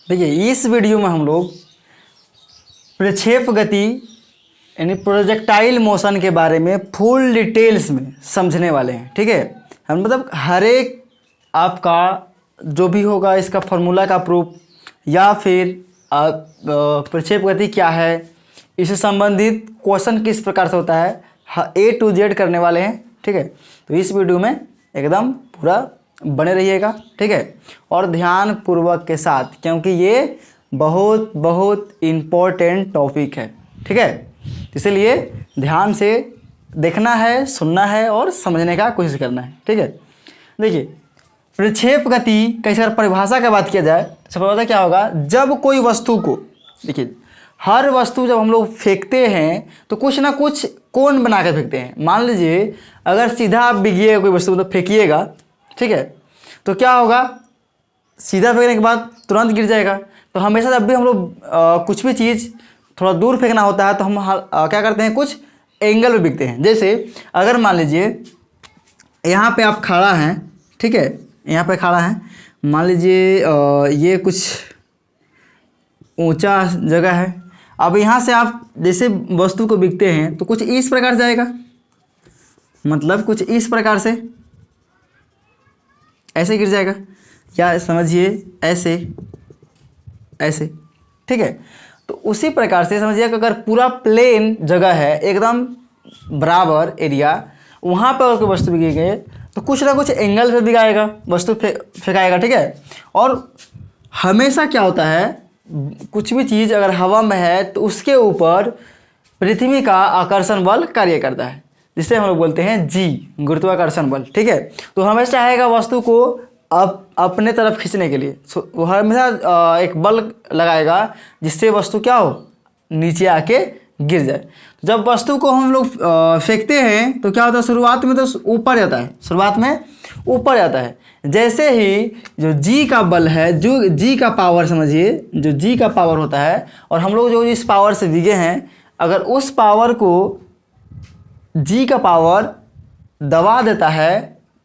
देखिए इस वीडियो में हम लोग प्रक्षेप गति यानी प्रोजेक्टाइल मोशन के बारे में फुल डिटेल्स में समझने वाले हैं। ठीक है, हम मतलब हर एक आपका जो भी होगा इसका फॉर्मूला का प्रूफ या फिर प्रक्षेप गति क्या है, इससे संबंधित क्वेश्चन किस प्रकार से होता है, A to Z करने वाले हैं। ठीक है, तो इस वीडियो में एकदम पूरा बने रहिएगा। ठीक है, और ध्यान पूर्वक के साथ, क्योंकि ये बहुत बहुत इम्पोर्टेंट टॉपिक है। ठीक है, इसलिए ध्यान से देखना है, सुनना है और समझने का कोशिश करना है। ठीक है, देखिए प्रक्षेप गति कैसे, अगर परिभाषा की बात किया जाए तो परिभाषा क्या होगा, जब कोई वस्तु को, देखिए हर वस्तु जब हम लोग फेंकते हैं तो कुछ ना कुछ कोण बना कर फेंकते हैं। मान लीजिए अगर सीधा आप बिगिए कोई वस्तु मतलब फेंकिएगा, ठीक है, तो क्या होगा, सीधा फेंकने के बाद तुरंत गिर जाएगा। तो हमेशा जब भी हम लोग कुछ भी चीज़ थोड़ा दूर फेंकना होता है तो हम क्या करते हैं, कुछ एंगल पे बिकते हैं। जैसे अगर मान लीजिए यहाँ पे आप खड़ा हैं, ठीक है, यहाँ पे खड़ा है, मान लीजिए ये कुछ ऊंचा जगह है। अब यहाँ से आप जैसे वस्तु को बिकते हैं तो कुछ इस प्रकार जाएगा, मतलब कुछ इस प्रकार से ऐसे गिर जाएगा, या समझिए ऐसे ऐसे। ठीक है, तो उसी प्रकार से समझिए कि अगर पूरा प्लेन जगह है, एकदम बराबर एरिया, वहाँ पर अगर वस्तु बिकी गई तो कुछ ना कुछ एंगल पे बिगाएगा, वस्तु फेंकाएगा। ठीक है, और हमेशा क्या होता है, कुछ भी चीज़ अगर हवा में है तो उसके ऊपर पृथ्वी का आकर्षण बल कार्य करता है, जिसे हम लोग बोलते हैं जी, गुरुत्वाकर्षण बल। ठीक है, तो हमेशा चाहेगा वस्तु को अपने तरफ खींचने के लिए, वो हमेशा एक बल लगाएगा जिससे वस्तु क्या हो, नीचे आके गिर जाए। जब वस्तु को हम लोग फेंकते हैं तो क्या होता है, शुरुआत में तो ऊपर जाता है, शुरुआत में ऊपर जाता है। जैसे ही जो जी का बल है, जो जी का पावर, समझिए जो जी का पावर होता है, और हम लोग जो इस पावर से विगे हैं, अगर उस पावर को जी का पावर दबा देता है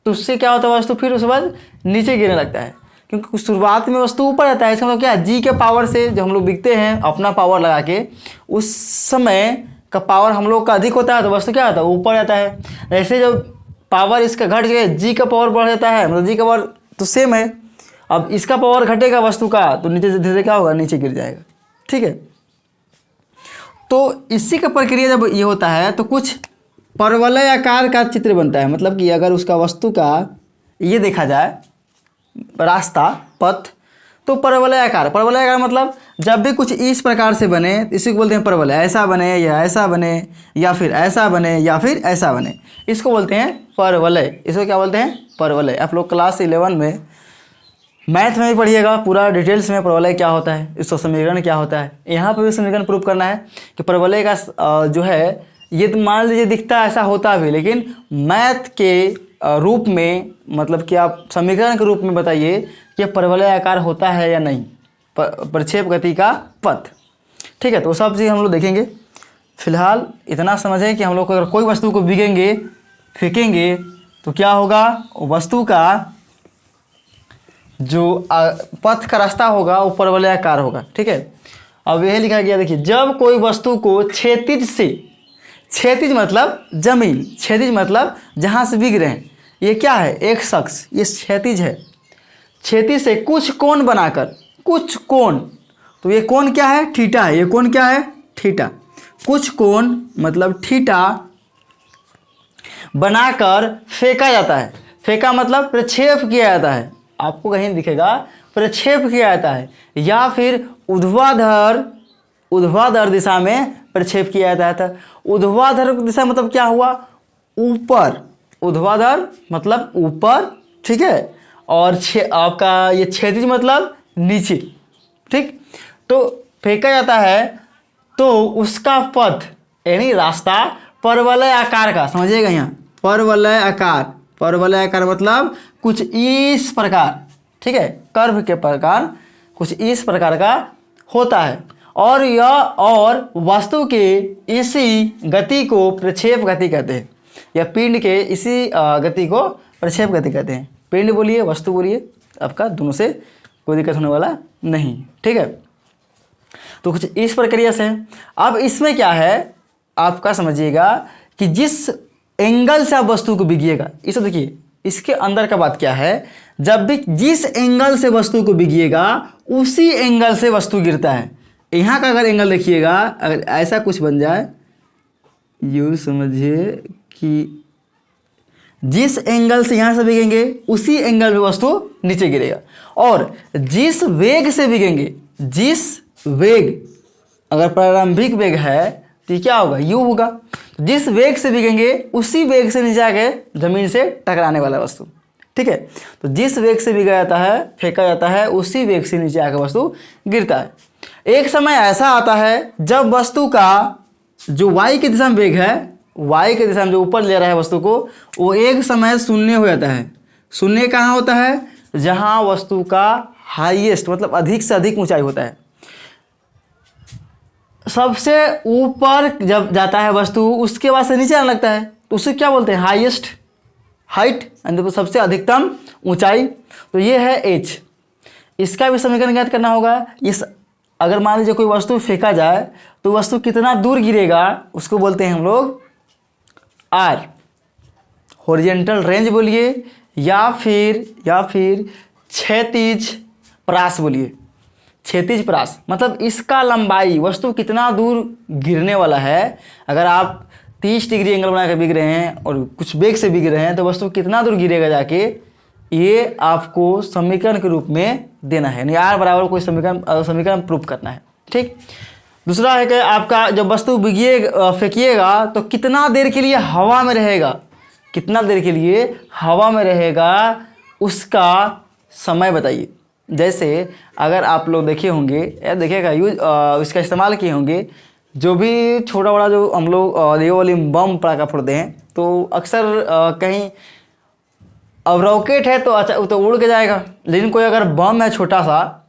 तो उससे क्या होता है, वस्तु फिर उसके बाद नीचे गिरने लगता है, क्योंकि शुरुआत में वस्तु ऊपर रहता है। इसका मतलब क्या है, जी के पावर से जो हम लोग बिकते हैं अपना पावर लगा के, उस समय का पावर हम लोग का अधिक होता है तो वस्तु क्या होता है, ऊपर जाता है। ऐसे जब पावर इसका घट गया, जी का पावर बढ़ जाता है, मतलब जी का पावर तो सेम है, अब इसका पावर घटेगा वस्तु का तो नीचे से धीरे क्या होगा, नीचे गिर जाएगा। ठीक है, तो इसी का प्रक्रिया जब ये होता है तो कुछ परवलय आकार का चित्र बनता है। मतलब कि अगर उसका वस्तु का ये देखा जाए रास्ता, पथ, तो परवलय आकार मतलब जब भी कुछ इस प्रकार से बने इसी को बोलते हैं परवलय। ऐसा बने या ऐसा बने या फिर ऐसा बने या फिर ऐसा बने, इसको बोलते हैं परवलय। इसको क्या बोलते हैं, परवलय। आप लोग क्लास 11 में मैथ में भी पढ़िएगा पूरा डिटेल्स में, परवलय क्या होता है, इसका समीकरण क्या होता है। यहाँ पर भी समीकरण प्रूव करना है कि परवलय का जो है, ये तो मान लीजिए दिखता ऐसा होता भी, लेकिन मैथ के रूप में, मतलब कि आप समीकरण के रूप में बताइए कि परवलय आकार होता है या नहीं, प्रक्षेप गति का पथ। ठीक है, तो सब चीज़ हम लोग देखेंगे। फिलहाल इतना समझें कि हम लोग अगर कोई वस्तु को बिकेंगे, फेंकेंगे तो क्या होगा, वस्तु का जो पथ का रास्ता होगा वो परवलय आकार होगा। ठीक है, अब यह लिखा गया, देखिए जब कोई वस्तु को क्षैतिज से, क्षैतिज मतलब जमीन, क्षैतिज मतलब जहाँ से बिग रहे हैं, ये क्या है, एक शख्स, ये क्षैतिज है, क्षैतिज से कुछ कोण बनाकर, कुछ कोण, तो ये कोण क्या है, थीटा है, ये कोण क्या है, थीटा, कुछ कोण मतलब थीटा बनाकर फेंका जाता है। फेंका मतलब प्रक्षेप किया जाता है, आपको कहीं दिखेगा प्रक्षेप किया जाता है, या फिर ऊर्ध्वाधर दिशा में प्रक्षेप किया जाता है। ऊर्ध्वाधर दिशा मतलब क्या हुआ, ऊपर, ऊर्ध्वाधर मतलब ऊपर। ठीक है, और आपका ये क्षैतिज मतलब नीचे। ठीक, तो फेंका जाता है तो उसका पथ यानी रास्ता परवलय आकार का, समझिएगा यहाँ परवलय आकार, परवलय आकार मतलब कुछ इस प्रकार, ठीक है, कर्व के प्रकार कुछ इस प्रकार का होता है। और वस्तु के इसी गति को प्रक्षेप गति कहते हैं, या पिंड के इसी गति को प्रक्षेप गति कहते हैं। पिंड बोलिए, वस्तु बोलिए, आपका दोनों से कोई दिक्कत होने वाला नहीं। ठीक है, तो कुछ इस प्रक्रिया से। अब इसमें क्या है आपका समझिएगा कि जिस एंगल से आप वस्तु को बिगिएगा, इसे देखिए, इसके अंदर का बात क्या है, जब भी जिस एंगल से वस्तु को बिगिएगा उसी एंगल से वस्तु गिरता है। यहाँ का अगर एंगल देखिएगा, अगर ऐसा कुछ बन जाए, यूँ समझिए कि जिस एंगल से यहाँ से बिगेंगे उसी एंगल पे वस्तु नीचे गिरेगा, और जिस वेग से बिगेंगे, जिस वेग, अगर प्रारंभिक वेग है तो ये क्या होगा, यू होगा। जिस वेग से बिगेंगे उसी वेग से नीचे आके जमीन से टकराने वाला वस्तु। ठीक है, तो जिस वेग से बिगा जाता है, फेंका जाता है, उसी वेग से नीचे आकर वस्तु गिरता है। एक समय ऐसा आता है जब वस्तु का जो वाई की दिशा में वेग है, वाई की दिशा में जो ऊपर ले रहा है वस्तु को, वो एक समय शून्य हो जाता है। शून्य कहाँ होता है, जहाँ वस्तु का हाईएस्ट मतलब अधिक से अधिक ऊंचाई होता है। सबसे ऊपर जब जाता है वस्तु, उसके बाद से नीचे आने लगता है, तो उसे क्या बोलते हैं, हाईएस्ट हाइट, यानी सबसे अधिकतम ऊंचाई। तो ये है एच। इसका भी समीकरण ज्ञात करना होगा। इस अगर मान लीजिए कोई वस्तु फेंका जाए तो वस्तु कितना दूर गिरेगा, उसको बोलते हैं हम लोग आर, हॉरिजेंटल रेंज बोलिए, या फिर क्षैतिज परास बोलिए। क्षैतिज परास मतलब इसका लंबाई, वस्तु कितना दूर गिरने वाला है। अगर आप 30 डिग्री एंगल बना के बिग रहे हैं और कुछ वेग से बिग रहे हैं तो वस्तु कितना दूर गिरेगा जाके, ये आपको समीकरण के रूप में देना है, यानी आर बराबर कोई समीकरण प्रूफ करना है। ठीक, दूसरा है कि आपका जब वस्तु फेंकिएगा तो कितना देर के लिए हवा में रहेगा, कितना देर के लिए हवा में रहेगा उसका समय बताइए। जैसे अगर आप लोग देखे होंगे या देखिएगा इसका इस्तेमाल किए होंगे, जो भी छोटा बड़ा जो हम लोग रियो वाली बम पटाखा फोड़ते हैं, तो अक्सर कहीं अब रॉकेट है तो अच्छा तो उड़ के जाएगा, लेकिन कोई अगर बम है छोटा सा,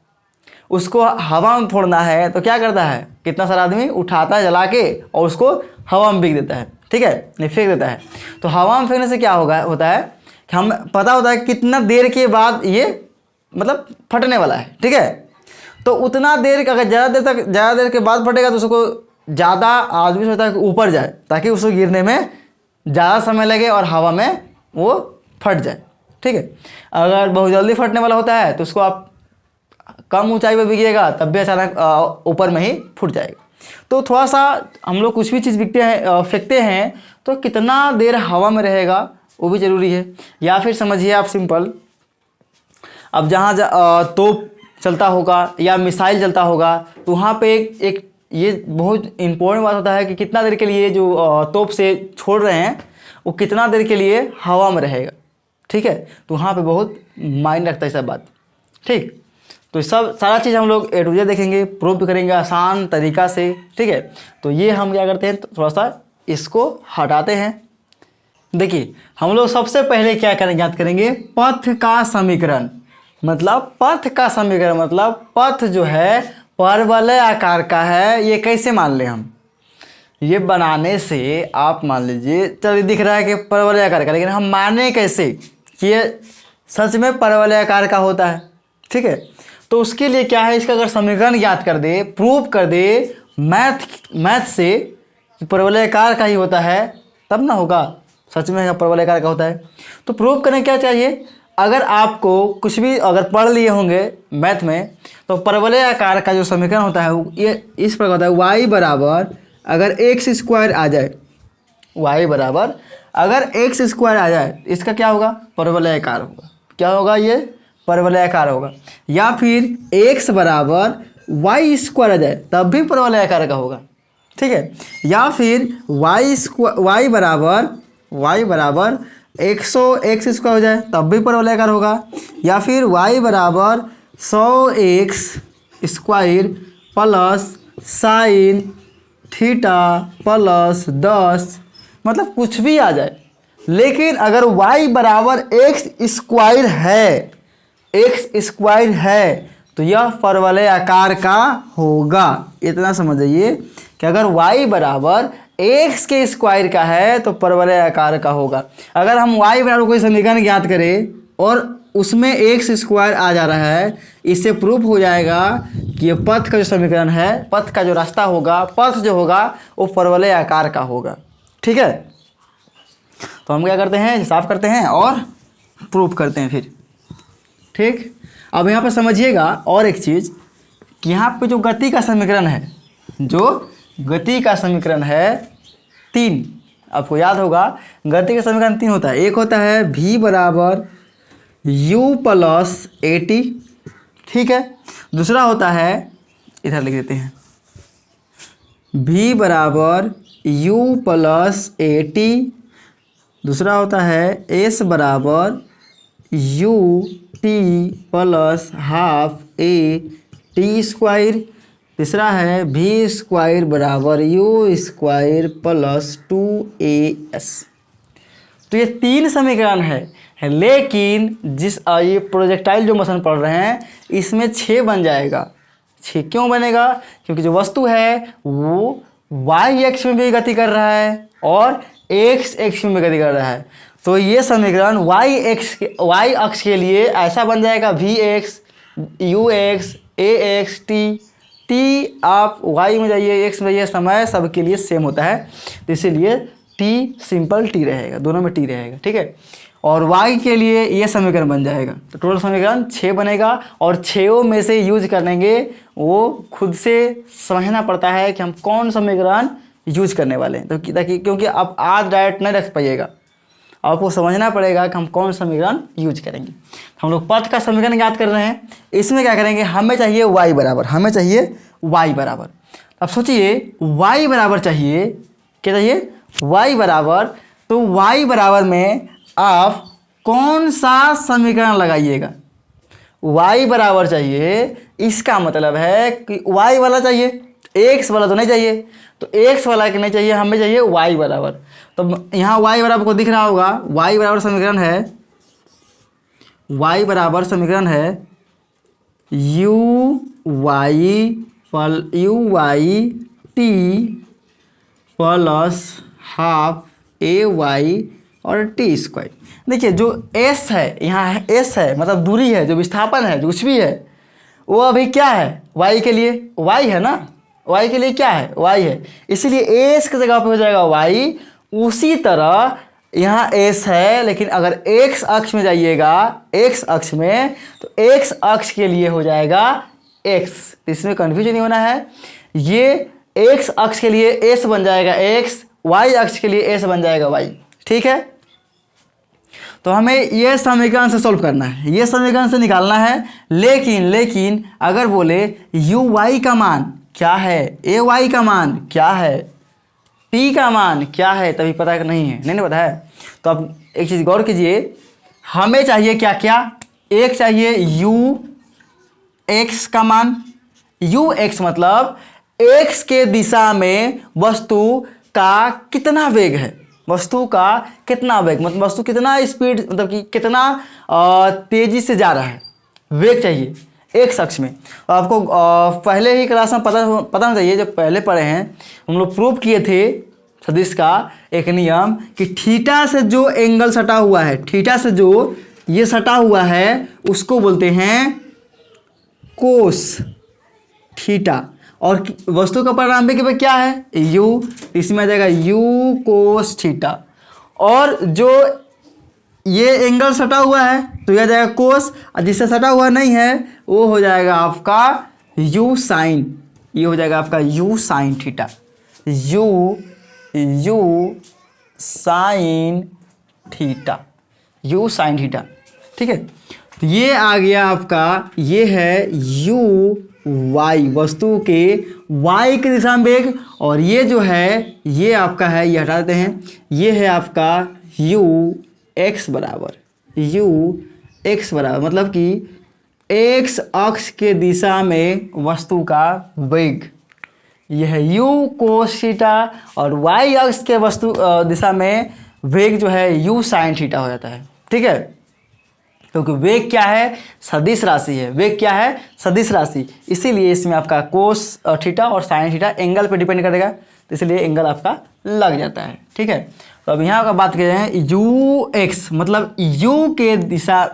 उसको हवा में फोड़ना है तो क्या करता है, कितना सारा आदमी उठाता है जला के और उसको हवा में फेंक देता है। ठीक है, नहीं फेंक देता है। तो हवा में फेंकने से क्या होता है कि हम पता होता है कितना देर के बाद ये मतलब फटने वाला है। ठीक है, तो उतना देर अगर ज़्यादा देर के बाद फटेगा तो उसको ज़्यादा आदमी सोचता है कि ऊपर जाए ताकि उसको गिरने में ज़्यादा समय लगे और हवा में वो फट जाए। ठीक है, अगर बहुत जल्दी फटने वाला होता है तो उसको आप कम ऊंचाई पर बिगिएगा तब भी अचानक ऊपर में ही फूट जाएगा। तो थोड़ा सा हम लोग कुछ भी चीज़ फेंकते हैं तो कितना देर हवा में रहेगा वो भी ज़रूरी है। या फिर समझिए आप सिंपल, अब जहाँ तोप चलता होगा या मिसाइल चलता होगा तो वहाँ पे एक ये बहुत इम्पोर्टेंट बात होता है कि कितना देर के लिए जो तोप से छोड़ रहे हैं वो कितना देर के लिए हवा में रहेगा। ठीक है, तो वहाँ पे बहुत मायने रखता है सब बात। ठीक, तो सब सारा चीज़ हम लोग ए टू जेड देखेंगे, प्रूफ भी करेंगे आसान तरीका से। ठीक है, तो ये हम क्या करते हैं, तो थोड़ा सा इसको हटाते हैं। देखिए हम लोग सबसे पहले क्या करेंगे, याद करेंगे पथ का समीकरण। मतलब पथ का समीकरण मतलब पथ जो है परवलय आकार का है। ये कैसे मान लें हम, ये बनाने से आप मान लीजिए चलिए दिख रहा है कि परवलय आकार का, लेकिन हम माने कैसे कि ये सच में परवलय आकार का होता है। ठीक है, तो उसके लिए क्या है, इसका अगर समीकरण याद कर दे, प्रूव कर दे मैथ से कि परवलय आकार का ही होता है, तब ना होगा सच में परवलय आकार का होता है। तो प्रूव करने क्या चाहिए, अगर आपको कुछ भी अगर पढ़ लिए होंगे मैथ में, तो परवलय आकार का जो समीकरण होता है ये इस प्रकार होता है, वाई बराबर अगर एक्स स्क्वायर आ जाए, वाई बराबर अगर एक्स स्क्वायर आ जाए, इसका क्या होगा, परवलय आकार होगा। क्या होगा, ये परवलय आकार होगा। या फिर एक्स बराबर वाई स्क्वायर आ जाए तब भी परवलय आकार का होगा। ठीक है, या फिर वाई बराबर 100x स्क्वायर हो जाए तब भी परवलय आकार होगा। या फिर y बराबर 100x square plus sine theta plus 10, मतलब कुछ भी आ जाए, लेकिन अगर y बराबर x स्क्वायर है तो यह परवलय आकार का होगा। इतना समझिए कि अगर y बराबर x के स्क्वायर का है तो परवलय आकार का होगा। अगर हम y बराबर कोई समीकरण ज्ञात करें और उसमें एक्स स्क्वायर आ जा रहा है, इससे प्रूफ हो जाएगा कि ये पथ का जो समीकरण है, पथ का जो रास्ता होगा, पथ जो होगा वो परवलय आकार का होगा। ठीक है, तो हम क्या करते हैं, साफ करते हैं और प्रूफ करते हैं फिर। ठीक, अब यहाँ पर समझिएगा और एक चीज़ कि यहाँ पे जो गति का समीकरण है, जो गति का समीकरण है 3, आपको याद होगा गति का समीकरण 3 होता है। एक होता है v बराबर u प्लस ए टी, ठीक है। दूसरा होता है, इधर लिख देते हैं, v बराबर u प्लस ए टी। दूसरा होता है s बराबर u T plus half A T square. तीसरा है v स्क्वायर बराबर u स्क्वायर प्लस 2as। तो ये 3 समीकरण है लेकिन ये प्रोजेक्टाइल जो मोशन पढ़ रहे हैं इसमें 6 बन जाएगा। 6 क्यों बनेगा? क्योंकि जो वस्तु है वो y अक्ष में भी गति कर रहा है और x अक्ष में भी गति कर रहा है। तो ये समीकरण y अक्ष के लिए ऐसा बन जाएगा vx ux ax t आप y में जाइए x में जाइए, समय सबके लिए सेम होता है, तो इसीलिए t सिंपल t रहेगा, दोनों में t रहेगा। ठीक है, और y के लिए ये समीकरण बन जाएगा। तो टोटल समीकरण 6 बनेगा और 6 में से यूज करेंगे, वो खुद से समझना पड़ता है कि हम कौन समीकरण यूज करने वाले हैं। तो ताकि क्योंकि आप आज डायरेक्ट नहीं रख पाइएगा, आपको समझना पड़ेगा कि हम कौन समीकरण यूज करेंगे। हम लोग पथ का समीकरण याद कर रहे हैं, इसमें क्या करेंगे, हमें चाहिए y बराबर, हमें चाहिए y बराबर। अब सोचिए y बराबर चाहिए, क्या चाहिए, y बराबर। तो y बराबर में आप कौन सा समीकरण लगाइएगा, y बराबर चाहिए, इसका मतलब है कि y वाला चाहिए, x वाला तो नहीं चाहिए। तो x वाला के नहीं चाहिए, हमें चाहिए y बराबर। तो यहाँ y बराबर को दिख रहा होगा, y बराबर समीकरण है, y बराबर समीकरण है u t plus half ay और टी स्क्वायर। देखिए जो s है, यहाँ s है मतलब दूरी है, जो विस्थापन है, जो कुछ भी है वो अभी क्या है, y के लिए y है ना, y के लिए क्या है, y है, इसीलिए s की जगह पे हो जाएगा y। उसी तरह यहाँ s है, लेकिन अगर x अक्ष में जाइएगा, x अक्ष में, तो x अक्ष के लिए हो जाएगा x। इसमें कन्फ्यूजन नहीं होना है, ये x अक्ष के लिए s बन जाएगा x, y अक्ष के लिए s बन जाएगा y। ठीक है, तो हमें ये समीकरण से सॉल्व करना है, ये समीकरण से निकालना है। लेकिन अगर बोले uy का मान क्या है, ay का मान क्या है, t का मान क्या है, तभी पता नहीं है, नहीं पता है। तो अब एक चीज़ गौर कीजिए, हमें चाहिए क्या क्या, एक चाहिए ux का मान, ux मतलब x के दिशा में वस्तु का कितना वेग है, वस्तु का कितना वेग, मतलब वस्तु कितना स्पीड, मतलब कि कितना तेजी से जा रहा है, वेग चाहिए x अक्ष में। तो आपको पहले ही क्लास में पता होना चाहिए, जब पहले पढ़े हैं हम लोग प्रूफ किए थे सदिश का एक नियम कि थीटा से जो एंगल सटा हुआ है, थीटा से जो ये सटा हुआ है उसको बोलते हैं कोस थीटा, और वस्तु का प्रारंभिक वेग क्या है, u, इसमें आ जाएगा u कोस थीटा। और जो ये एंगल सटा हुआ है तो यह जाएगा कोस, और जिससे सटा हुआ नहीं है वो हो जाएगा आपका u साइन, ये हो जाएगा आपका u sine theta, u sine theta, u sine theta. ठीक है, तो ये आ गया आपका, ये है u y, वस्तु के y की दिशा में वेग, और ये जो है ये आपका है, ये हटा देते हैं, ये है आपका u x बराबर, मतलब कि x अक्ष के दिशा में वस्तु का वेग, यह है u कोस थीटा, और y अक्ष के वस्तु दिशा में वेग जो है u साइन थीटा हो जाता है। ठीक है, क्योंकि वेग क्या है, सदिश राशि है, वेग क्या है, सदिश राशि, इसीलिए इसमें आपका कोस थीटा और साइन थीटा एंगल पे डिपेंड करेगा, तो इसलिए एंगल आपका लग जाता है। ठीक है, तो अब यहाँ का बात करें u x, मतलब u के दिशा,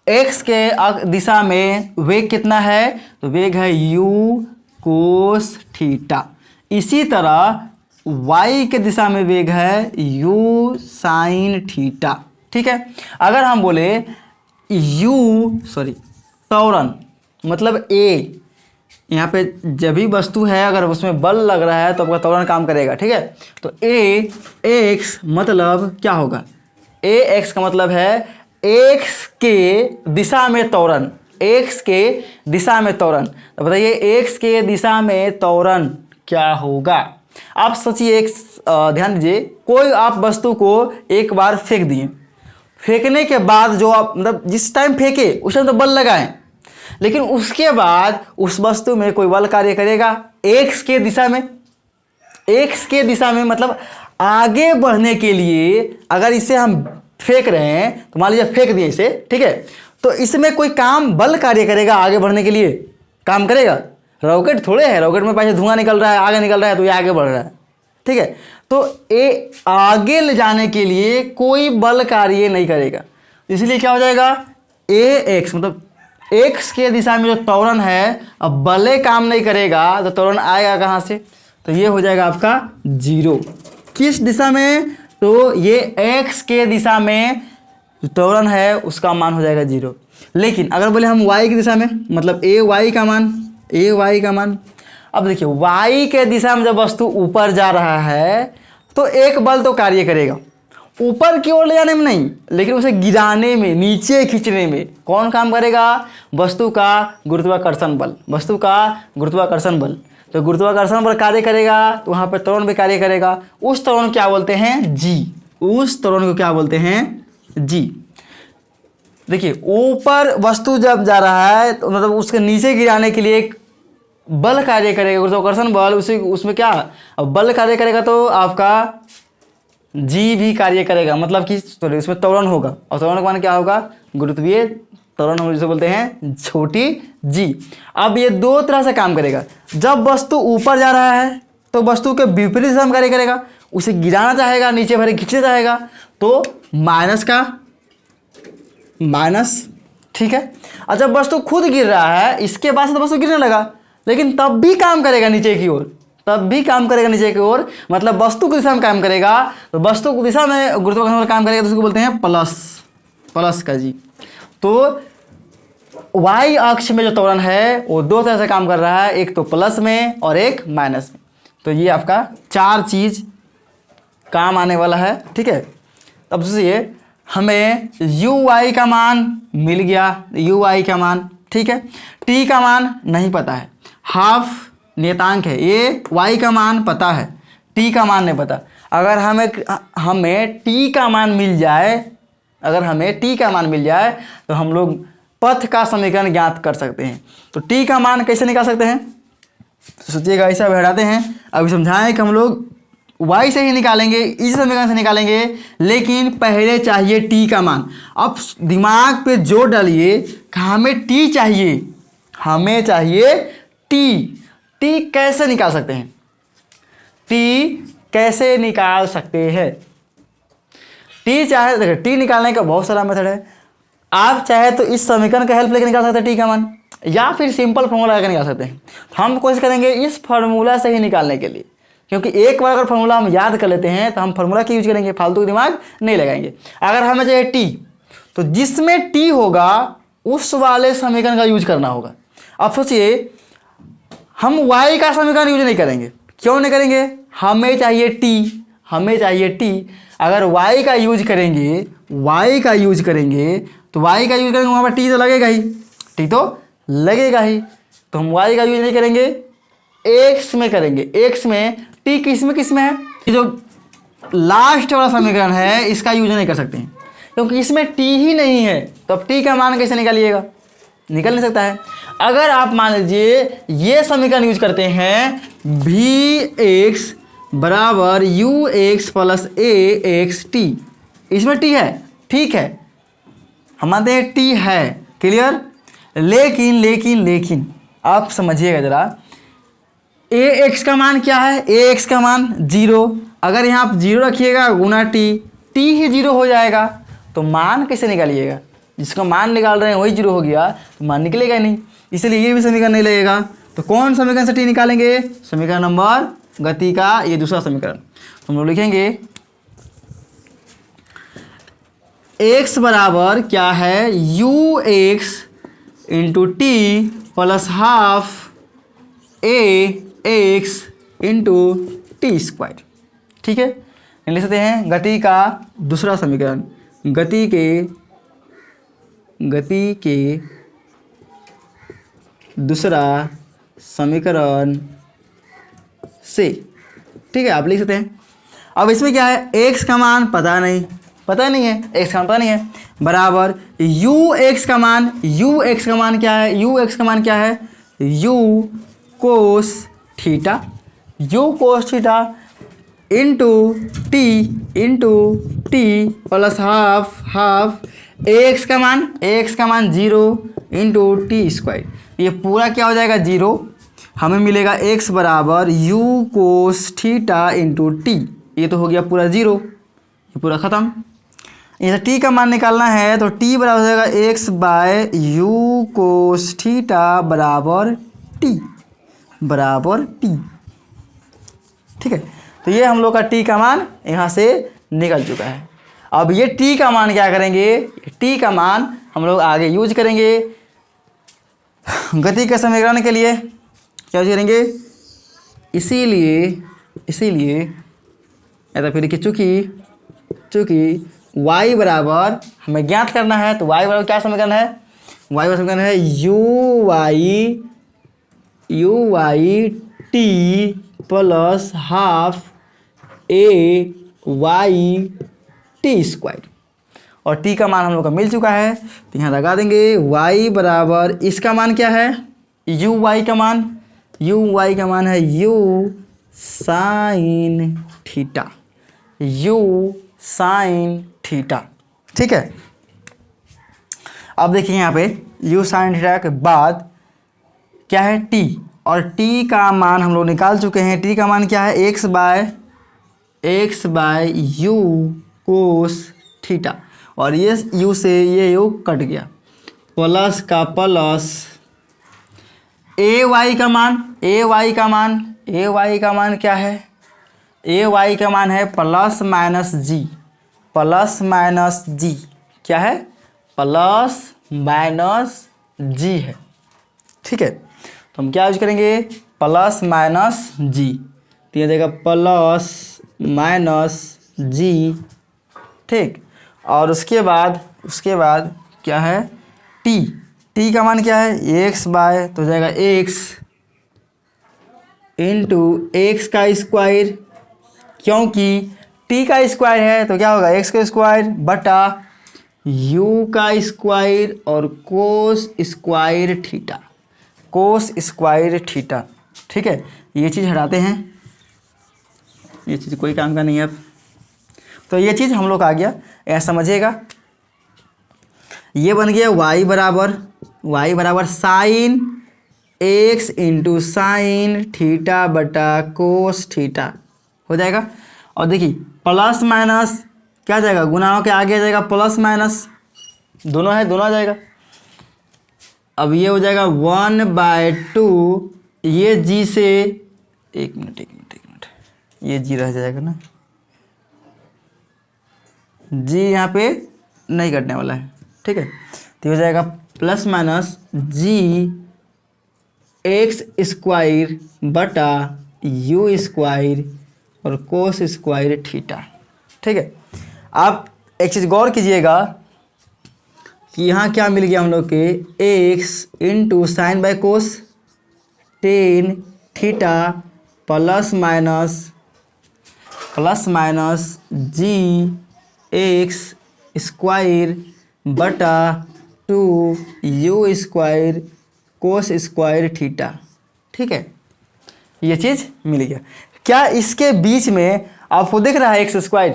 एक्स के दिशा में वेग कितना है, तो वेग है u कोस थीटा। इसी तरह y के दिशा में वेग है u साइन थीटा। ठीक है, अगर हम बोले त्वरण मतलब a, यहाँ पे जब भी वस्तु है अगर उसमें बल लग रहा है तो आपका त्वरण काम करेगा। ठीक है, तो ax मतलब क्या होगा, ax का मतलब है x के दिशा में त्वरण, x के दिशा में त्वरण। तो बताइए x के दिशा में त्वरण क्या होगा। आप सोचिए, एक ध्यान दीजिए, कोई आप वस्तु को एक बार फेंक दिए, फेंकने के बाद जो आप मतलब जिस टाइम फेंके उस टाइम तो बल लगाएं, लेकिन उसके बाद उस वस्तु में कोई बल कार्य करेगा x के दिशा में। x के दिशा में मतलब आगे बढ़ने के लिए अगर इसे हम फेंक रहे हैं, तो मान लीजिए फेंक दिए इसे, ठीक है, तो इसमें कोई काम बल कार्य करेगा आगे बढ़ने के लिए, काम करेगा। रॉकेट थोड़े है, रॉकेट में पीछे धुआं निकल रहा है, आगे निकल रहा है, तो ये आगे बढ़ रहा है। ठीक है, तो ये आगे ले जाने के लिए कोई बल कार्य नहीं करेगा, इसलिए क्या हो जाएगा, ax मतलब x के दिशा में जो त्वरण है, अब बले काम नहीं करेगा तो त्वरण आएगा कहाँ से, तो ये हो जाएगा आपका 0। किस दिशा में, तो ये x के दिशा में जो त्वरण है उसका मान हो जाएगा 0। लेकिन अगर बोले हम y की दिशा में, मतलब ay का मान, अब देखिए y के दिशा में जब वस्तु ऊपर जा रहा है तो एक बल तो कार्य करेगा, ऊपर की ओर ले जाने में नहीं, लेकिन उसे गिराने में, नीचे खींचने में कौन काम करेगा, वस्तु का गुरुत्वाकर्षण बल, वस्तु का गुरुत्वाकर्षण बल। तो गुरुत्वाकर्षण बल कार्य करेगा तो वहाँ पर त्वरण भी कार्य करेगा, उस त्वरण को क्या बोलते हैं, g, उस त्वरण को क्या बोलते हैं, g। देखिए ऊपर वस्तु जब जा रहा है तो मतलब उसके नीचे गिराने के लिए एक बल कार्य करेगा, गुरुत्वाकर्षण बल, उसमें क्या अब बल कार्य करेगा तो आपका जी भी कार्य करेगा, मतलब कि सॉरी उसमें त्वरण होगा, और त्वरण का मान क्या होगा, गुरुत्वीय त्वरण हम जिसे बोलते हैं छोटी जी। अब ये दो तरह से काम करेगा, जब वस्तु ऊपर जा रहा है तो वस्तु के विपरीत दिशा में कार्य करेगा, उसे गिराना चाहेगा, नीचे भरे खींचना चाहेगा तो माइनस का माइनस। ठीक है, और जब वस्तु खुद गिर रहा है, इसके बाद से तो वस्तु गिरने लगा, लेकिन तब भी काम करेगा नीचे की ओर, तब भी काम करेगा नीचे की ओर, मतलब वस्तु की दिशा में काम करेगा, तो वस्तु की दिशा में गुरुत्वाकर्षण काम करेगा तो उसको बोलते हैं प्लस का जी। तो y अक्ष में जो त्वरण है वो दो तरह से काम कर रहा है, एक तो प्लस में और एक माइनस में। तो ये आपका 4 चीज काम आने वाला है। ठीक है, अब सोचिए हमें uy का मान मिल गया, uy का मान, ठीक है, t का मान नहीं पता है, हाफ नियतांक है, ये y का मान पता है, t का मान नहीं पता। अगर हमें t का मान मिल जाए, अगर हमें t का मान मिल जाए तो हम लोग पथ का समीकरण ज्ञात कर सकते हैं। तो t का मान कैसे निकाल सकते हैं, सोचिएगा, ऐसा बैठाते हैं, अभी समझाएं कि हम लोग y से ही निकालेंगे, इस समीकरण से निकालेंगे, लेकिन पहले चाहिए t का मान। अब दिमाग पे जोर डालिए कि हमें t चाहिए, हमें चाहिए t कैसे निकाल सकते हैं, t कैसे निकाल सकते हैं, चाहे देखिए t निकालने का बहुत सारा मेथड है। आप चाहे तो इस समीकरण का हेल्प लेकर निकाल सकते हैं t का मान, या फिर सिंपल फॉर्मूला लेकर निकाल सकते हैं। तो हम कोशिश करेंगे इस फार्मूला से ही निकालने के लिए, क्योंकि एक बार अगर फार्मूला हम याद कर लेते हैं तो हम फार्मूला की यूज करेंगे, फालतू दिमाग नहीं लगाएंगे। अगर हमें चाहिए t, तो जिसमें t होगा उस वाले समीकरण का यूज करना होगा। अब सोचिए हम y का समीकरण यूज नहीं करेंगे, क्यों नहीं करेंगे, हमें चाहिए t। अगर y का यूज करेंगे तो वहाँ पर t तो लगेगा ही, तो हम y का यूज नहीं करेंगे, x में करेंगे। x में t किस में है, ये जो लास्ट वाला समीकरण है इसका यूज नहीं कर सकते हैं, क्योंकि इसमें t ही नहीं है, तो अब t का मान कैसे निकालिएगा, निकल नहीं सकता है। अगर आप मान लीजिए ये समीकरण यूज करते हैं, vx बराबर ux प्लस axt, इसमें t है, ठीक है, हम मानते हैं t है, क्लियर। लेकिन आप समझिएगा जरा, ax का मान क्या है, ax का मान 0, अगर यहाँ आप 0 रखिएगा गुना t ही 0 हो जाएगा, तो मान कैसे निकालिएगा, जिसका मान निकाल रहे हैं वही जीरो हो गया तो मान निकलेगा ही नहीं, इसलिए ये भी समीकरण नहीं लगेगा। तो कौन समीकरण से टी निकालेंगे? समीकरण नंबर गति का ये दूसरा समीकरण। हम लोग लिखेंगे x बराबर क्या है, you x into T plus half A x into T square. ठीक है, लिख सकते हैं गति का दूसरा समीकरण, गति के दूसरा समीकरण से। ठीक है, आप लिख सकते हैं। अब इसमें क्या है, x का मान पता नहीं है, x का मान पता नहीं है, बराबर यू एक्स का मान क्या है, you cos theta into T plus half x का मान 0 इंटू टी स्क्वायर। ये पूरा क्या हो जाएगा, 0। हमें मिलेगा x बराबर you cos theta into T, ये तो हो गया पूरा 0, ये पूरा ख़त्म। इसे t का मान निकालना है तो t बराबर हो जाएगा x by u cos theta बराबर t। ठीक है, तो ये हम लोग का t का मान यहाँ से निकल चुका है। अब ये t का मान क्या करेंगे, t का मान हम लोग आगे यूज करेंगे गति के समीकरण के लिए। क्या यूज करेंगे, इसीलिए ऐसा फिर कि चूँकि y बराबर हमें ज्ञात करना है, तो y बराबर क्या समीकरण है, y बराबर समीकरण है u y t plus half a y t square. और t का मान हम लोग का मिल चुका है, तो यहाँ लगा देंगे y बराबर, इसका मान क्या है, यू वाई का मान है यू साइन थीटा। ठीक है, अब देखिए यहाँ पे यू साइन थीटा के बाद क्या है t, और t का मान हम लोग निकाल चुके हैं। t का मान क्या है, x by u cos theta, और ये u से ये u कट गया, प्लस का प्लस ए वाई का मान क्या है, ए वाई का मान है प्लस माइनस जी, क्या है, प्लस माइनस जी है। ठीक है, तो हम क्या यूज करेंगे, प्लस माइनस जी, तो ये देगा प्लस माइनस जी। ठीक, और उसके बाद क्या है, t का मान क्या है, x बाय, तो हो जाएगा x इंटू एक्स का स्क्वायर, क्योंकि t का स्क्वायर है तो क्या होगा, x का स्क्वायर बटा u का स्क्वायर और कोस स्क्वायर थीटा। ठीक है, ये चीज़ हटाते हैं, ये चीज़ कोई काम का नहीं है अब, तो ये चीज़ हम लोग आ गया, ऐसा समझिएगा। ये बन गया y बराबर sine x into sine theta बटा कोस थीटा हो जाएगा। और देखिए प्लस माइनस क्या जाएगा, गुना हो के आगे आ जाएगा, प्लस माइनस दोनों आ जाएगा। अब ये हो जाएगा 1/2, ये जी से एक मिनट ये जी रह जाएगा ना, जी यहाँ पे नहीं कटने वाला है। ठीक है, तो हो जाएगा plus minus g x square बटा यू स्क्वायर और कोस स्क्वायर थीटा। ठीक है, आप एक चीज़ गौर कीजिएगा कि यहाँ क्या मिल गया हम लोग के, x into sine by cos tan theta plus minus g x square बटा 2 u square cos square theta. ठीक है, ये चीज़ मिल गया। क्या इसके बीच में आपको दिख रहा है एक्स स्क्वायर,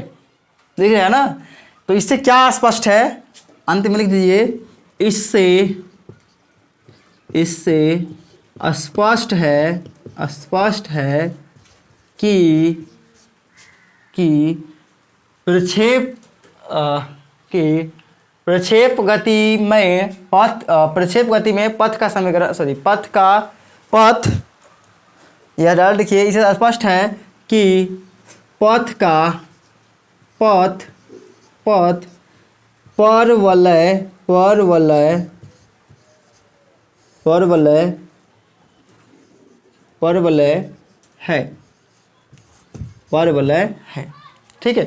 दिख रहा है ना, तो इससे क्या स्पष्ट है, अंत में लिख दीजिए, इससे स्पष्ट है कि प्रक्षेप के प्रक्षेप गति में प्रक्षेप गति में पथ का समीकरण, सॉरी पथ यह डाल लिखिए, इसे स्पष्ट है कि पथ परवलय है। ठीक है,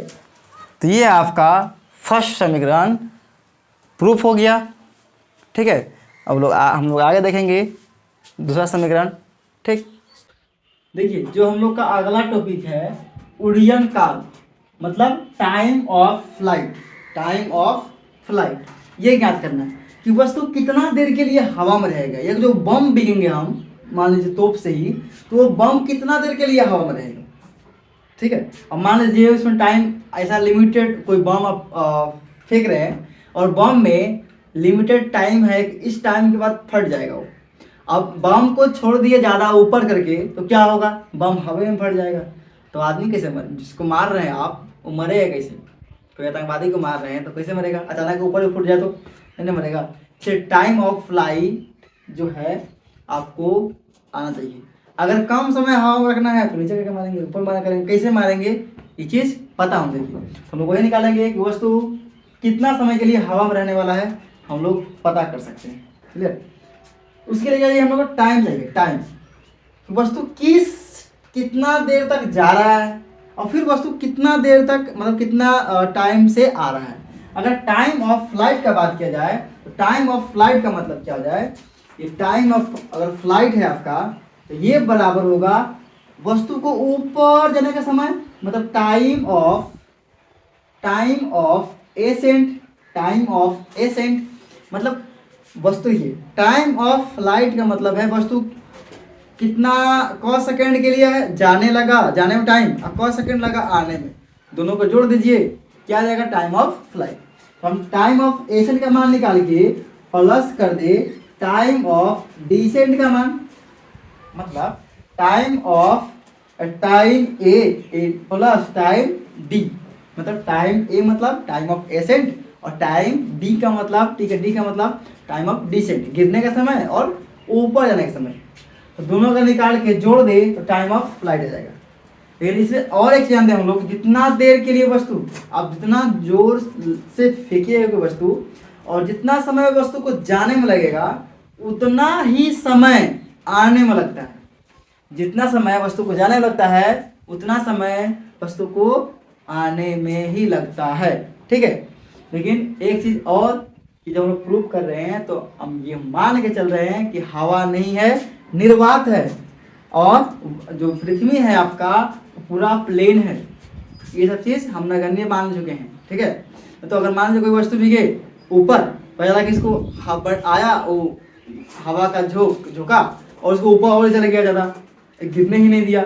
तो ये आपका फर्स्ट समीकरण प्रूफ हो गया। ठीक है, अब हम लोग आगे देखेंगे दूसरा समीकरण। ठीक, देखिए जो हम लोग का अगला टॉपिक है उड्डयन काल, मतलब टाइम ऑफ फ्लाइट। ये ज्ञात करना है कि वस्तु कितना देर के लिए हवा में रहेगा। एक जो बम बिगेंगे हम, मान लीजिए तोप से ही, तो वो बम कितना देर के लिए हवा में रहेगा। ठीक है, अब मान लीजिए उसमें टाइम ऐसा लिमिटेड, कोई बम आप फेंक रहे हैं और बम में लिमिटेड टाइम है, इस टाइम के बाद फट जाएगा वो। अब बम को छोड़ दिए ज़्यादा ऊपर करके तो क्या होगा, बम हवा में फट जाएगा। तो आदमी कैसे जिसको मार रहे हैं आप, वो मरेगा कैसे? कोई आतंकवादी को मार रहे हैं तो कैसे मरेगा? अचानक ऊपर फूट जाए तो नहीं मरेगा। टाइम ऑफ फ्लाइट जो है आपको आना चाहिए। अगर कम समय हवा में रखना है तो नीचे करके मारेंगे, ऊपर मारा करेंगे, कैसे मारेंगे ये चीज़ पता होना चाहिए। हम लोग वही निकालेंगे कि वस्तु कितना समय के लिए हवा में रहने वाला है, हम लोग पता कर सकते हैं। क्लियर? उसके लिए चाहिए हम लोग को टाइम चाहिए। टाइम, वस्तु कितना देर तक जा रहा है और फिर वस्तु कितना देर तक, मतलब कितना टाइम से आ रहा है। अगर टाइम ऑफ फ्लाइट का बात किया जाए तो टाइम ऑफ फ्लाइट का मतलब क्या हो जाए, ये टाइम ऑफ, अगर फ्लाइट है आपका तो ये बराबर होगा वस्तु को ऊपर जाने का समय, मतलब टाइम ऑफ एसेंट, मतलब वस्तु ही टाइम ऑफ फ्लाइट का मतलब है वस्तु कितना क सेकंड के लिए जाने में टाइम और क सेकंड लगा आने में, दोनों को जोड़ दीजिए, क्या आ जाएगा? Time of flight. हम टाइम ऑफ एसेंट का मान निकाल के प्लस कर दे टाइम ऑफ डिसेंट का मान, मतलब टाइम ए प्लस टाइम डी, मतलब टाइम ए मतलब टाइम ऑफ एसेंट और टाइम डी का मतलब, ठीक है, डी का मतलब टाइम ऑफ डिसेंट, गिरने का समय और ऊपर जाने का समय। तो दोनों का निकाल के जोड़ दे तो टाइम ऑफ फ्लाइट आ जाएगा। लेकिन इसमें और एक जानते हैं हम लोग, जितना देर के लिए वस्तु, आप जितना जोर से फेंकिएगा वस्तु और जितना समय वस्तु को जाने में लगेगा उतना ही समय आने में लगता है। जितना समय वस्तु को जाने में लगता है उतना समय वस्तु को आने में ही लगता है। ठीक है, लेकिन एक चीज और कि जब हम लोग प्रूव कर रहे हैं तो हम ये मान के चल रहे हैं कि हवा नहीं है, निर्वात है, और जो पृथ्वी है आपका पूरा प्लेन है। ये सब चीज़ हम नगण्य मान चुके हैं। ठीक है, तो अगर मान लीजिए कोई वस्तु भी गई ऊपर, पहला कि इसको आया वो हवा का झोंका और उसको ऊपर और चला गया ज़्यादा, गिरने ही नहीं दिया,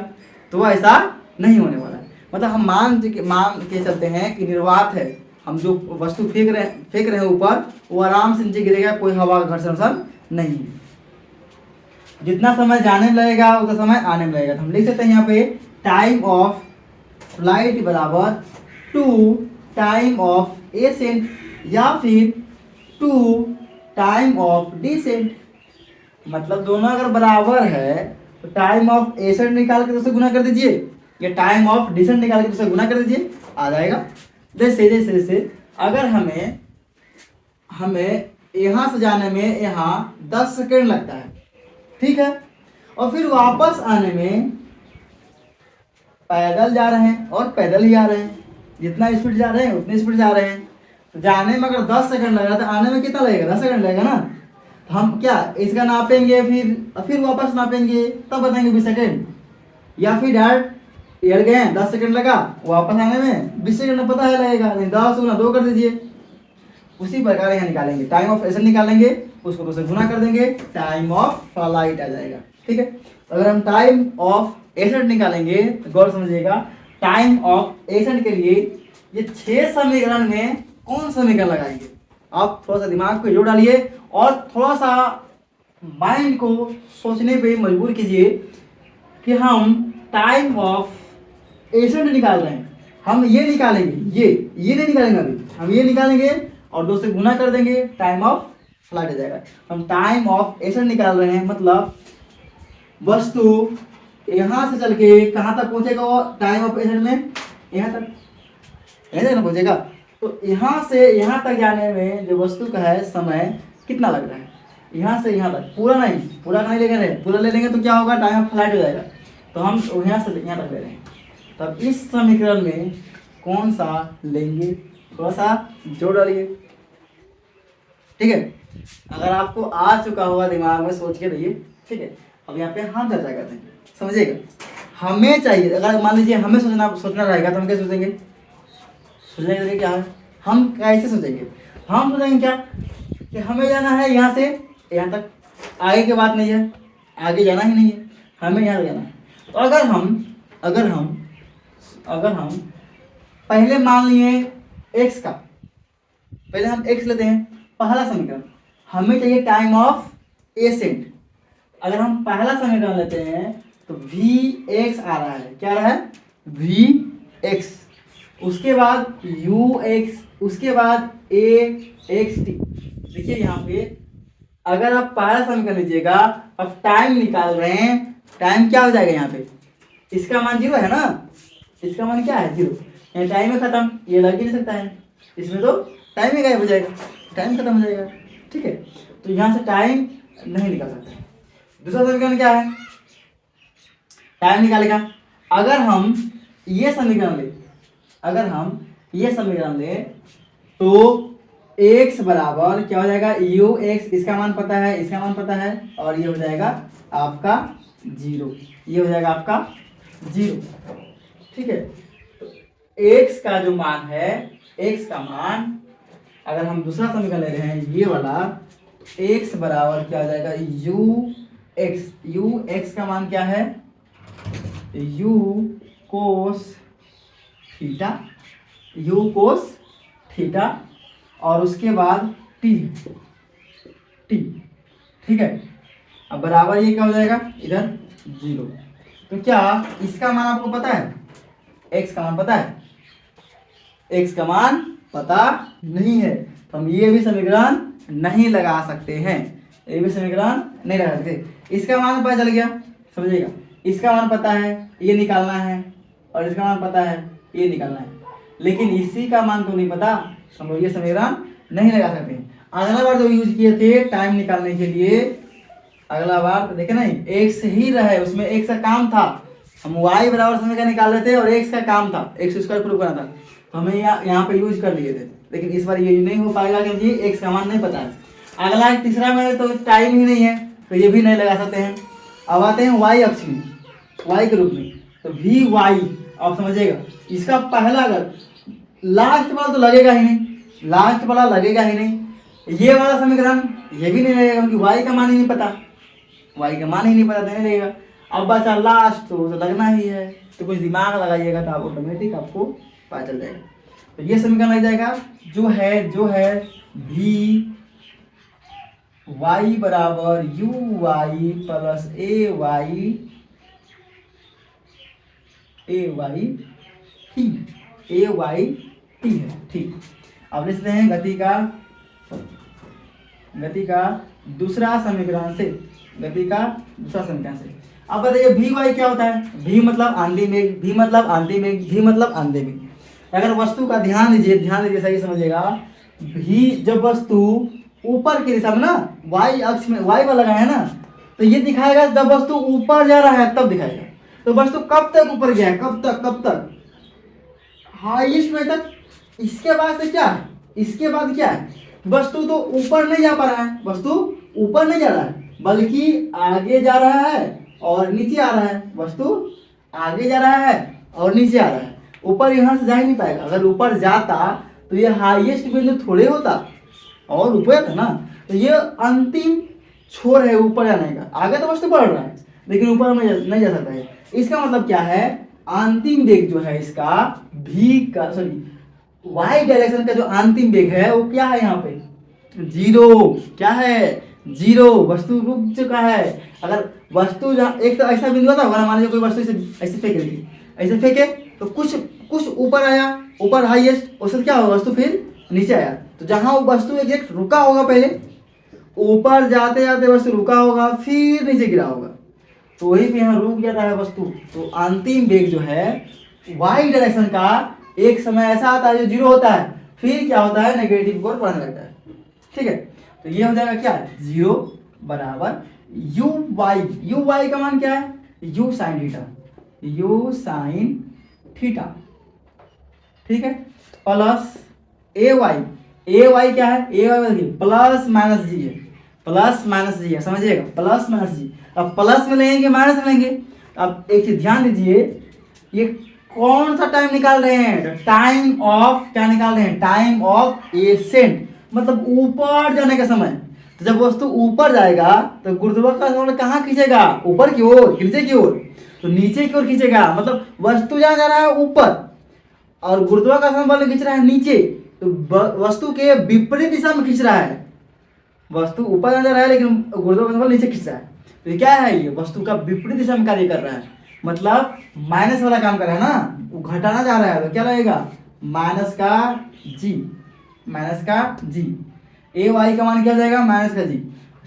तो ऐसा नहीं होने वाला है। मतलब हम मान के चलते हैं कि निर्वात है, हम जो वस्तु फेंक रहे हैं ऊपर वो आराम से नीचे गिरेगा, कोई हवा का घर्षण नहीं है। जितना समय जाने में लगेगा उतना समय आने में लगेगा। तो हम लिख सकते हैं यहाँ पे टाइम ऑफ फ्लाइट बराबर टू टाइम ऑफ एसेंट या फिर टू टाइम ऑफ डिसेंट। मतलब दोनों अगर बराबर है तो टाइम ऑफ एसेंट निकाल के उससे गुना कर दीजिए या टाइम ऑफ डिसेंट निकाल के उससे गुना कर दीजिए, आ जाएगा। जैसे अगर हमें यहाँ से जाने में यहाँ 10 सेकेंड लगता है, ठीक है, और फिर वापस आने में पैदल जा रहे हैं और पैदल ही आ रहे हैं, जितना स्पीड जा रहे हैं उतनी स्पीड जा रहे हैं, तो जाने में अगर 10 सेकंड लग रहा है तो आने में कितना लगेगा? 10 सेकंड लगेगा ना। तो हम क्या इसका नापेंगे, फिर वापस नापेंगे, तब बताएंगे 20 सेकंड, या फिर डायरेक्ट एड़ गए 10 सेकंड लगा वापस आने में 20 सेकंड पता है लगेगा, नहीं 10 गुना 2 कर दीजिए। उसी प्रकार यहाँ निकालेंगे, टाइम ऑफ एसेंट निकालेंगे, उसको 2 से गुना कर देंगे, टाइम ऑफ फ्लाइट आ जाएगा। ठीक है, अगर हम टाइम ऑफ एसेंट निकालेंगे तो गौर समझिएगा, टाइम ऑफ एसेंट के लिए ये 6 समीकरण में कौन समीकरण लगाएंगे? आप थोड़ा सा दिमाग को जोड़ डालिए और थोड़ा सा माइंड को सोचने पे मजबूर कीजिए कि हम टाइम ऑफ एसेंट निकाल रहे हैं, हम ये निकालेंगे, ये नहीं निकालेंगे अभी, हम ये निकालेंगे और 2 से गुना कर देंगे, टाइम ऑफ फ्लाइट आ जाएगा। हम टाइम ऑफ एसेंट निकाल रहे हैं, मतलब वस्तु यहाँ से चल के कहाँ तक पहुँचेगा वो टाइम ऑफ एसेंट में, यहाँ तक ना पहुँचेगा। तो यहाँ से यहाँ तक जाने में जो वस्तु का है समय कितना लग रहा है, यहाँ से यहाँ तक, पूरा नहीं लेंगे, पूरा ले लेंगे तो क्या होगा, टाइम ऑफ फ्लाइट हो जाएगा। तो हम यहाँ से यहाँ तक ले रहे हैं। तब इस समीकरण में कौन सा लेंगे, थोड़ा सा जोड़ डालिए, ठीक है। अगर आपको आ चुका होगा दिमाग में, सोच के रहिए, ठीक है। अब यहाँ पे हम चर्चा करते हैं, समझिएगा। हमें चाहिए, अगर मान लीजिए हमें सोचना रहेगा तो हम क्या सोचेंगे, क्या है, हम कैसे सोचेंगे, हम सोचेंगे क्या कि हमें जाना है यहाँ से यहाँ तक, आगे की बात नहीं है, आगे जाना ही नहीं है, हमें यहाँ जाना है। तो अगर हम पहले मान लिए x का, पहले हम x लेते हैं, पहला समीकरण, हमें चाहिए टाइम ऑफ एसेंट। अगर हम पहला समीकरण लेते हैं तो vx आ रहा है, क्या आ रहा है, vx, उसके बाद ux, उसके बाद axt। देखिए यहाँ पे अगर आप पहला समीकरण लीजिएगा, अब टाइम निकाल रहे हैं, टाइम क्या हो जाएगा यहाँ पे, इसका मान 0 है ना, इसका मान क्या है 0, यहाँ टाइम है खत्म, ये लग ही नहीं सकता है, इसमें तो टाइम ही गायब हो जाएगा, टाइम खत्म हो जाएगा, ठीक है। तो यहाँ से टाइम नहीं निकाल सकते। दूसरा समीकरण क्या है, टाइम निकालेगा। अगर हम ये समीकरण ले तो x बराबर क्या हो जाएगा, ux, इसका मान पता है, इसका मान पता है, और ये हो जाएगा आपका 0, ये हो जाएगा आपका 0, ठीक है। तो x का जो मान है, x का मान अगर हम दूसरा समीकरण ले रहे हैं ये वाला, x बराबर क्या हो जाएगा, ux का मान क्या है, u cos थीटा, और उसके बाद t, ठीक है। अब बराबर ये क्या हो जाएगा, इधर 0। तो क्या इसका मान आपको पता है, x का मान पता है, x का मान पता नहीं है, तो हम ये भी समीकरण नहीं लगा सकते हैं, ये भी समीकरण नहीं लगा सकते। इसका मान पता चल गया, समझिएगा, इसका मान पता है, ये निकालना है, और इसका मान पता है, ये निकालना है, लेकिन इसी का मान तो नहीं पता, हम लोग ये समीकरण नहीं लगा सकते। अगला बार जो यूज किए थे टाइम निकालने के लिए, अगला बार तो देखे नहीं, x ही रहे, उसमें x का काम था, हम y बराबर समीकरण निकाल रहे थे और x का काम था, x स्क्वायर प्रूव करना था, तो हमें यहाँ पे यूज कर लिए थे। लेकिन इस बार ये नहीं हो पाएगा क्योंकि x का मान नहीं पता है। अगला तीसरा में तो टाइम ही नहीं है, तो ये भी नहीं लगा सकते हैं। अब आते हैं y अक्ष में, y के रूप में, तो vy, आप समझिएगा, इसका पहला अगर लास्ट वाला तो लगेगा ही नहीं, ये वाला समीकरण ये भी नहीं लगेगा क्योंकि y का मान ही नहीं पता, तो नहीं लगेगा। अब बचा लास्ट, तो लगना ही है, तो कुछ दिमाग लगाइएगा तो आप ऑटोमेटिक आपको पता चल जाएगा। तो ये समीकरण लग जाएगा, जो है v y बराबर uy प्लस ay t है, ठीक। अब लिखते हैं गति का दूसरा समीकरण से, अब बताइए भी वाई क्या होता है, भी मतलब आंधी मेघ, अगर वस्तु का ध्यान दीजिए सही समझिएगा, भी जब वस्तु ऊपर की दिशा में ना, वाई अक्ष में वाई वाला लगाया है ना, तो ये दिखाएगा जब वस्तु ऊपर जा रहा है तब दिखाएगा। तो वस्तु कब तक ऊपर गया है, कब तक हाईएस्ट में तक। इसके बाद से क्या है, वस्तु तो ऊपर नहीं जा पा रहा है, बल्कि आगे जा रहा है और नीचे आ रहा है, ऊपर यहाँ से जा ही नहीं पाएगा। अगर ऊपर जाता तो ये हाईएस्ट बिंदु थोड़े होता और ऊपर था ना, तो ये अंतिम छोर है ऊपर जाने का। आगे तो वस्तु बढ़ रहा है लेकिन ऊपर नहीं जा सकता है। इसका मतलब क्या है, अंतिम वेग जो है इसका वाई डायरेक्शन का जो अंतिम वेग है वो क्या है, यहाँ पे 0 वस्तु रुक चुका है। अगर वस्तु एक तो ऐसा बिंदु था, मान लीजिए कोई वस्तु ऐसे फेंके तो कुछ ऊपर आया, ऊपर हाईएस्ट, उससे क्या हुआ, वस्तु फिर नीचे आया, तो जहाँ वो वस्तु एग्जैक्ट रुका होगा, पहले ऊपर जाते जाते वस्तु रुका होगा, फिर नीचे गिरा होगा, तो वहीं पे यहाँ रुक जाता है वस्तु। तो अंतिम वेग जो है वाई डायरेक्शन का एक समय ऐसा आता है जो जीरो होता है, फिर क्या होता है, नेगेटिव की ओर बढ़ने लगता है। ठीक है, तो ये हो जाएगा क्या, जीरो बराबर यू वाई का मान क्या है, you sine theta, you sine theta. ठीक है, प्लस ए वाई क्या है, ए वाई प्लस माइनस जी है, प्लस माइनस जी है, समझिएगा, प्लस माइनस जी। अब प्लस में लेंगे माइनस में लेंगे। अब एक चीज ध्यान दीजिए, ये कौन सा टाइम निकाल रहे हैं, टाइम ऑफ, क्या निकाल रहे हैं, टाइम ऑफ एसेंट, मतलब ऊपर जाने का समय। तो जब वस्तु ऊपर जाएगा तो गुरुत्वाकर्षण कहाँ खींचेगा, ऊपर की ओर, नीचे की ओर, तो नीचे की ओर खींचेगा, मतलब वस्तु जहाँ जा रहा है ऊपर और गुरुत्वाकर्षण बल खींच रहा है नीचे, तो वस्तु के विपरीत दिशा में खींच रहा है। वस्तु ऊपर जा रहा है लेकिन गुरुत्वाकर्षण बल नीचे खींच रहा है, तो क्या है, ये वस्तु का विपरीत दिशा में कार्य कर रहा है, मतलब माइनस वाला काम कर रहा है ना, वो घटाना जा रहा है, तो क्या रहेगा, माइनस का जी, माइनस का जी। ए वाई का मान क्या हो जाएगा, माइनस का जी,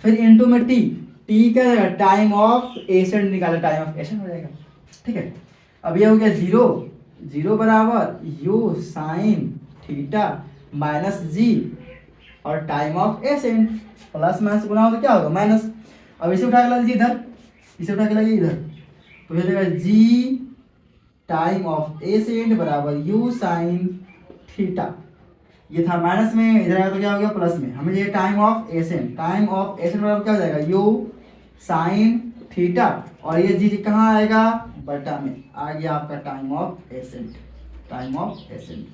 फिर इंटू में टी, टी क्या जाएगा, टाइम ऑफ एसेंट निकाले, टाइम ऑफ एसेंट हो जाएगा। ठीक है, अब ये हो गया जीरो, जीरो बराबर u sine theta minus g और time of ascent, plus minus गुना हो तो क्या होगा, माइनस। अब इसे उठा के ला दीजिए इधर, इसे उठा के लाइए इधर, तो ये जाएगा जी टाइम ऑफ एसेंट बराबर यू साइन थीटा। ये था माइनस में, इधर आया तो क्या हो गया, प्लस में। हमें ये time of accent, time of accent बराबर क्या हो जाएगा, यू साइन थीटा, और ये जी कहाँ आएगा, बटा में आ गया आपका time of accent, time of accent.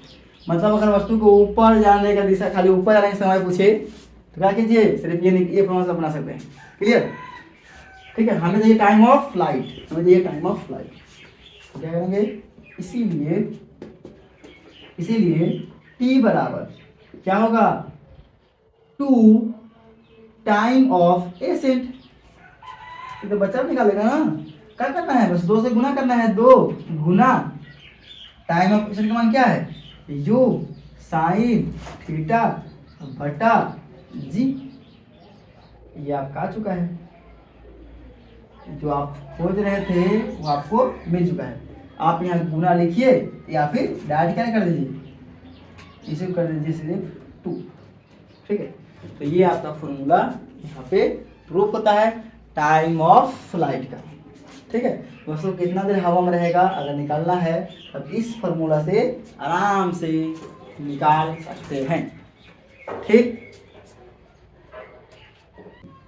मतलब अगर वस्तु को ऊपर जाने का दिशा, खाली ऊपर जाने का समय पूछे तो क्या कीजिए, सिर्फ ये फॉर्मूला बना सकते हैं, क्लियर। ठीक है, हमें चाहिए टाइम ऑफ फ्लाइट, हमें चाहिए टाइम ऑफ फ्लाइट, तो क्या करेंगे, इसीलिए टी बराबर क्या होगा, 2 टाइम ऑफ एसेंट। ये तो बच्चा भी निकालेगा ना, क्या करना है, बस 2 से गुना करना है, 2 गुना टाइम ऑफ एसेंट का मान क्या है, यू साइन थीटा बटा जी। ये आपका आ चुका है, जो आप खोज रहे थे वो आपको मिल चुका है। आप यहाँ गुना लिखिए या फिर डायरेक्ट क्या कर दीजिए, इसे कर दीजिए सिर्फ 2। ठीक है, तो ये आपका फॉर्मूला यहाँ पे प्रूफ होता है टाइम ऑफ फ्लाइट का। ठीक है, दोस्तों कितना देर हवा में रहेगा अगर निकालना है तब इस फॉर्मूला से आराम से निकाल सकते हैं। ठीक,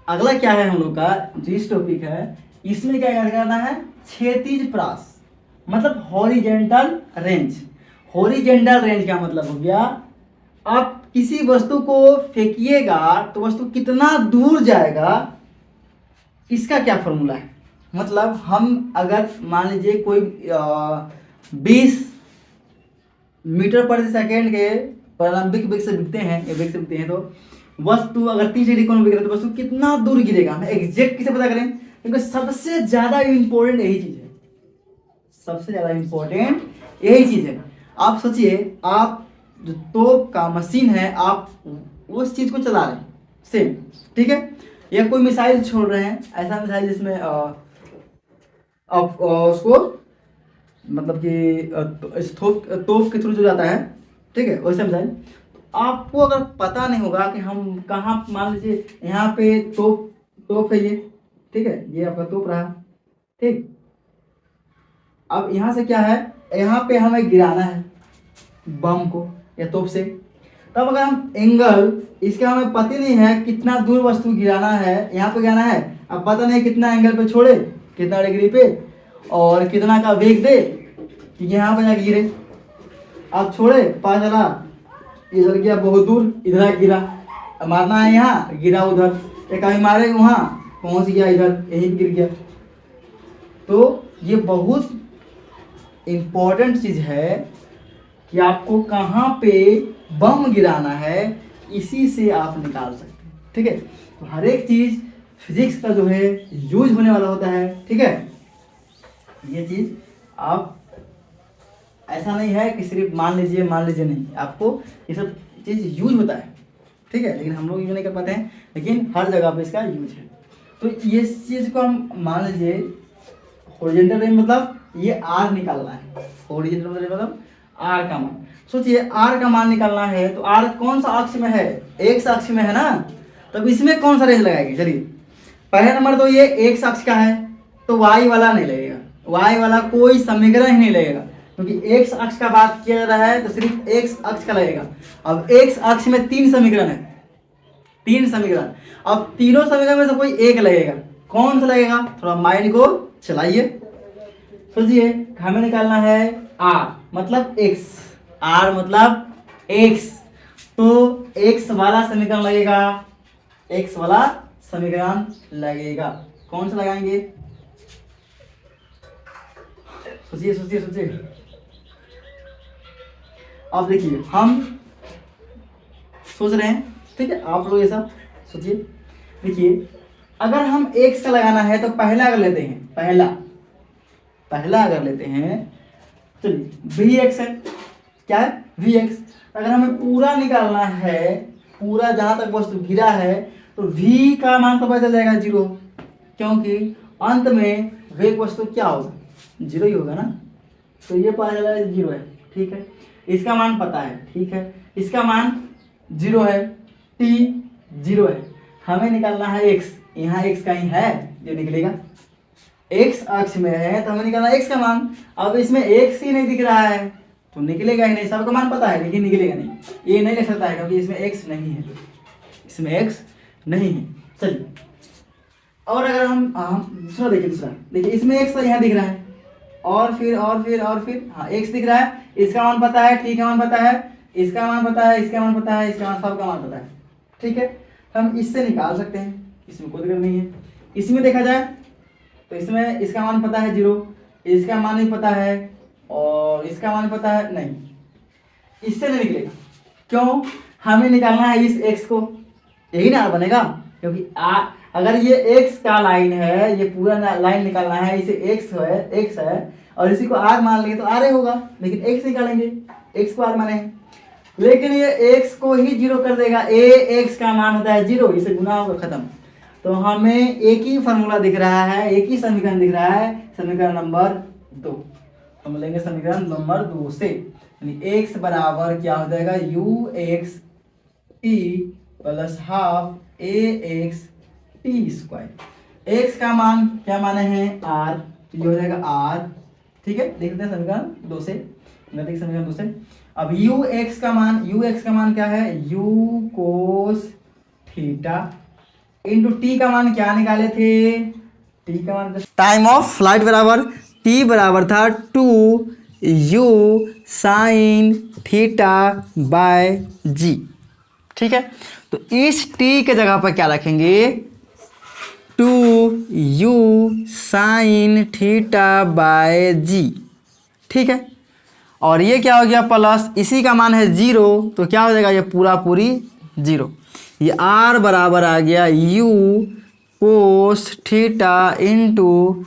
अगला क्या है हम लोग का जो इस टॉपिक है, इसमें क्या याद करना है, क्षैतिज प्रास, मतलब हॉरिजेंटल रेंज। हॉरिजेंटल रेंज का मतलब हो गया, आप किसी वस्तु को फेंकिएगा तो वस्तु कितना दूर जाएगा, इसका क्या फॉर्मूला है। मतलब हम अगर मान लीजिए कोई 20 मीटर प्रति सेकेंड के प्रारंभिक वेग से बिकते हैं, तो वस्तु अगर 30 डिग्री कोण में बिक रहा है तो वस्तु कितना दूर गिरेगा, हमें एग्जैक्ट किसे पता करें, क्योंकि सबसे ज्यादा इंपॉर्टेंट यही चीज है, सबसे ज्यादा इंपॉर्टेंट यही चीज है। आप सोचिए, आप जो तोप का मशीन है, आप उस चीज को चला रहे हैं सेम, ठीक है, या कोई मिसाइल छोड़ रहे हैं, ऐसा मिसाइल जिसमें आप उसको मतलब कि तोप के थ्रू जो जाता है, ठीक है, वैसे मिसाइल। आपको अगर पता नहीं होगा कि हम कहाँ, मान लीजिए यहाँ पे तोप है ये, ठीक है, ये आपका तोप रहा, ठीक। अब यहाँ से क्या है, यहाँ पे हमें गिराना है बम को या तोप से, तब अगर हम एंगल, इसका हमें पता नहीं है कितना दूर वस्तु गिराना है, यहाँ पे गिराना है, अब पता नहीं कितना एंगल पे छोड़े, कितना डिग्री पे, और कितना का वेग दे कि यहाँ पे जाके गिरे। अब छोड़े, पता चला इधर गया बहुत दूर, इधर गिरा, मारना है यहाँ, गिरा उधर, एक कभी मारे वहाँ पहुँच गया इधर, यहीं गिर गया। तो ये बहुत इम्पोर्टेंट चीज़ है कि आपको कहाँ पे बम गिराना है, इसी से आप निकाल सकते हैं। ठीक है, तो हर एक चीज़ फिजिक्स का जो है यूज होने वाला होता है। ठीक है, ये चीज़ आप ऐसा नहीं है कि सिर्फ मान लीजिए नहीं, आपको ये सब चीज़ यूज होता है। ठीक है, लेकिन हम लोग यूज नहीं कर पाते हैं, लेकिन हर जगह पे इसका यूज है। तो ये चीज़ को हम मान लीजिए हॉरिजॉन्टल रेंज मतलब ये आर निकालना है, हॉरिजॉन्टल रेंज मतलब आर का मान। सोचिए आर का मान निकालना है तो आर कौन सा अक्ष में है, एक्स अक्ष में है ना, तब इसमें कौन सा रेंज लगाएंगे। चलिए पहला नंबर तो ये एक्स अक्ष का है तो वाई वाला नहीं लगेगा, वाई वाला कोई समीकरण ही नहीं लगेगा, क्योंकि एक्स अक्ष का बात किया जा रहा है तो सिर्फ एक्स अक्ष का लगेगा। अब एक्स अक्ष में 3 समीकरण है, 3 समीकरण, अब तीनों समीकरण में से कोई एक लगेगा, कौन सा लगेगा, थोड़ा माइंड को चलाइए, सोचिए। हमें निकालना है आर मतलब एक्स, आर मतलब एक्स, तो एक्स वाला समीकरण लगेगा, एक्स वाला समीकरण लगेगा, कौन सा लगाएंगे, सोचिए सोचिए सोचिए। अब देखिए हम सोच रहे हैं, ठीक है, आप लोग ये सब सोचिए। देखिए अगर हम एक्स का लगाना है तो पहला अगर लेते हैं, पहला अगर लेते हैं, चलिए वी एक्स है, क्या है वी एक्स। अगर हमें पूरा निकालना है, पूरा जहाँ तक वस्तु घिरा है, तो v का मान तो पता चल जाएगा 0, क्योंकि अंत में वेग वस्तु क्या होगा, 0 ही होगा ना, तो ये पता चला 0 है, ठीक है। इसका मान पता है, ठीक है, इसका मान 0 है, t 0 है, हमें निकालना है x, यहाँ x कहीं है जो निकलेगा, x अक्ष में है तो हमें निकालना x का मान। अब इसमें x ही नहीं दिख रहा है तो निकलेगा ही नहीं, सबका मान पता है लेकिन निकलेगा नहीं, ये नहीं लिख सकता है क्योंकि इसमें x नहीं है, इसमें x नहीं है। चलिए और अगर हम दूसरा देखिए इसमें x तो यहाँ दिख रहा है, और फिर हाँ x दिख रहा है, इसका मान पता है, t का मान पता है, इसका मान पता है, इसका मान पता है, इसका मान, सबका मान पता है, ठीक है, हम इससे निकाल सकते हैं, इसमें कोई दिक्कत नहीं है। इसमें देखा जाए तो इसमें इसका मान पता है 0, इसका मान भी पता है और इसका मान पता है, नहीं, इससे नहीं निकलेगा, क्यों, हमें निकालना है इस x को, यही ना बनेगा, क्योंकि अगर ये x का लाइन है, ये पूरा लाइन निकालना है, इसे x है और इसी को r मान लेंगे तो r होगा, लेकिन x निकालेंगे, x को r माने, लेकिन ये x को ही 0 कर देगा, x का मान होता है 0, इसे गुना होगा, खत्म। तो हमें एक ही फार्मूला दिख रहा है, एक ही समीकरण दिख रहा है, समीकरण नंबर 2, हम लेंगे समीकरण नंबर 2 से, यानी x बराबर क्या हो जाएगा, ux t plus half ax t square. x का मान क्या माने हैं r, तो ये हो जाएगा r, ठीक है, देखते हैं समीकरण 2 से, समीकरण 2 से। अब ux का मान क्या है, u कोस थीटा इंटू टी का मान क्या निकाले थे, टी का मान टाइम ऑफ फ्लाइट बराबर टी बराबर था 2u साइन थीटा बाय जी, ठीक है। तो इस टी के जगह पर क्या रखेंगे, 2u साइन थीटा बाय जी, ठीक है। और ये क्या हो गया प्लस, इसी का मान है 0, तो क्या हो जाएगा, ये पूरी 0, ये r बराबर आ गया u कोस थीटा इंटू,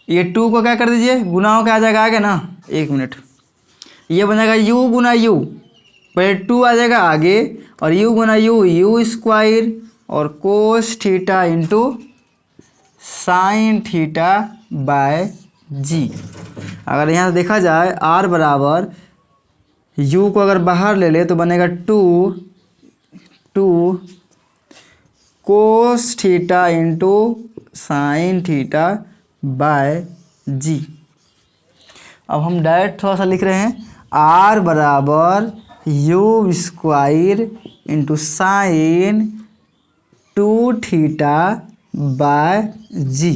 ये 2 को क्या कर दीजिए, गुना हो क्या आ जाएगा आगे ना, 1 मिनट, ये बन जाएगा u गुना u, पहले 2 आ जाएगा आगे और u गुना u स्क्वायर और cos theta into sine theta by g. अगर यहाँ से देखा जाए r बराबर u को अगर बाहर ले ले तो बनेगा 2 cos theta into sine theta by g. अब हम डायरेक्ट थोड़ा सा लिख रहे हैं, r बराबर u square into sine 2 theta by g.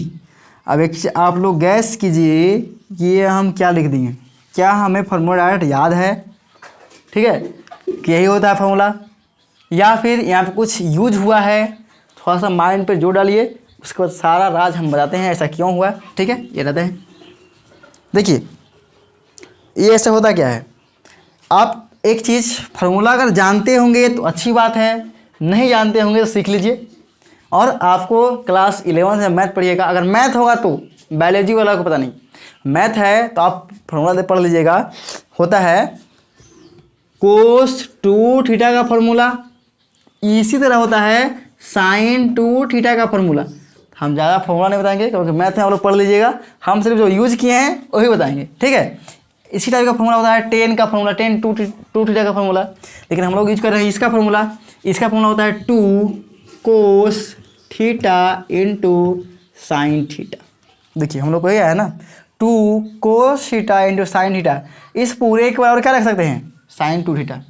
अब एक आप लोग गैस कीजिए कि ये हम क्या लिख दिए, क्या हमें फार्मूला डायरेक्ट याद है, ठीक है, कि यही होता है फार्मूला, या फिर यहाँ पे कुछ यूज हुआ है, थोड़ा सा माइंड पे जोर डालिए, उसके बाद सारा राज हम बताते हैं ऐसा क्यों हुआ, ठीक है। ये रहते हैं, देखिए ये ऐसे होता क्या है, आप एक चीज़ फार्मूला अगर जानते होंगे तो अच्छी बात है, नहीं जानते होंगे तो सीख लीजिए। और आपको क्लास 11 से मैथ पढ़िएगा, अगर मैथ होगा तो बायोलॉजी वाला को पता नहीं, मैथ है तो आप फार्मूला पढ़ लीजिएगा। होता है कोस 2 थीटा का फार्मूला इसी तरह होता है साइन 2 थीटा का फॉर्मूला। हम ज़्यादा फॉर्मूला नहीं बताएंगे क्योंकि मैथ में आप लोग पढ़ लीजिएगा, हम सिर्फ जो यूज किए हैं वही बताएंगे, ठीक है। इसी टाइप का फॉर्मूला होता है टेन का फॉर्मूला, टेन टू थीटा का फॉर्मूला, लेकिन हम लोग यूज कर रहे हैं इसका फॉर्मूला। इसका फॉर्मूला होता है 2 cos theta into sine theta. देखिए हम लोग को ये है ना 2 cos theta into sine theta, इस पूरे के बराबर क्या रख सकते हैं साइन 2 थीटा।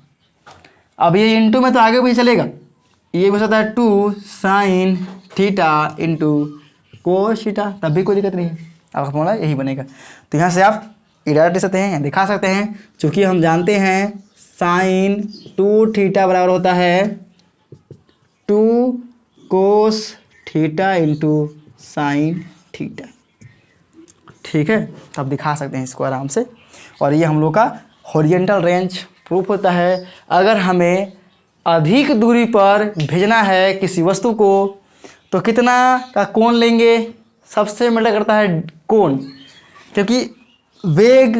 अब ये इंटू में तो आगे भी चलेगा, ये भी होता है 2 sine theta into cos theta, तब भी कोई दिक्कत नहीं है, आपका फॉर्मूला यही बनेगा। तो यहाँ से आप इरादा दे सकते हैं, दिखा सकते हैं, चूँकि हम जानते हैं साइन 2 थीटा बराबर होता है 2 cos theta into sine theta, ठीक है। तो आप दिखा सकते हैं इसको आराम से। और ये हम लोग का हॉरिजॉन्टल रेंज प्रूफ होता है। अगर हमें अधिक दूरी पर भेजना है किसी वस्तु को तो कितना का कोण लेंगे, सबसे मैटर करता है कोण, क्योंकि वेग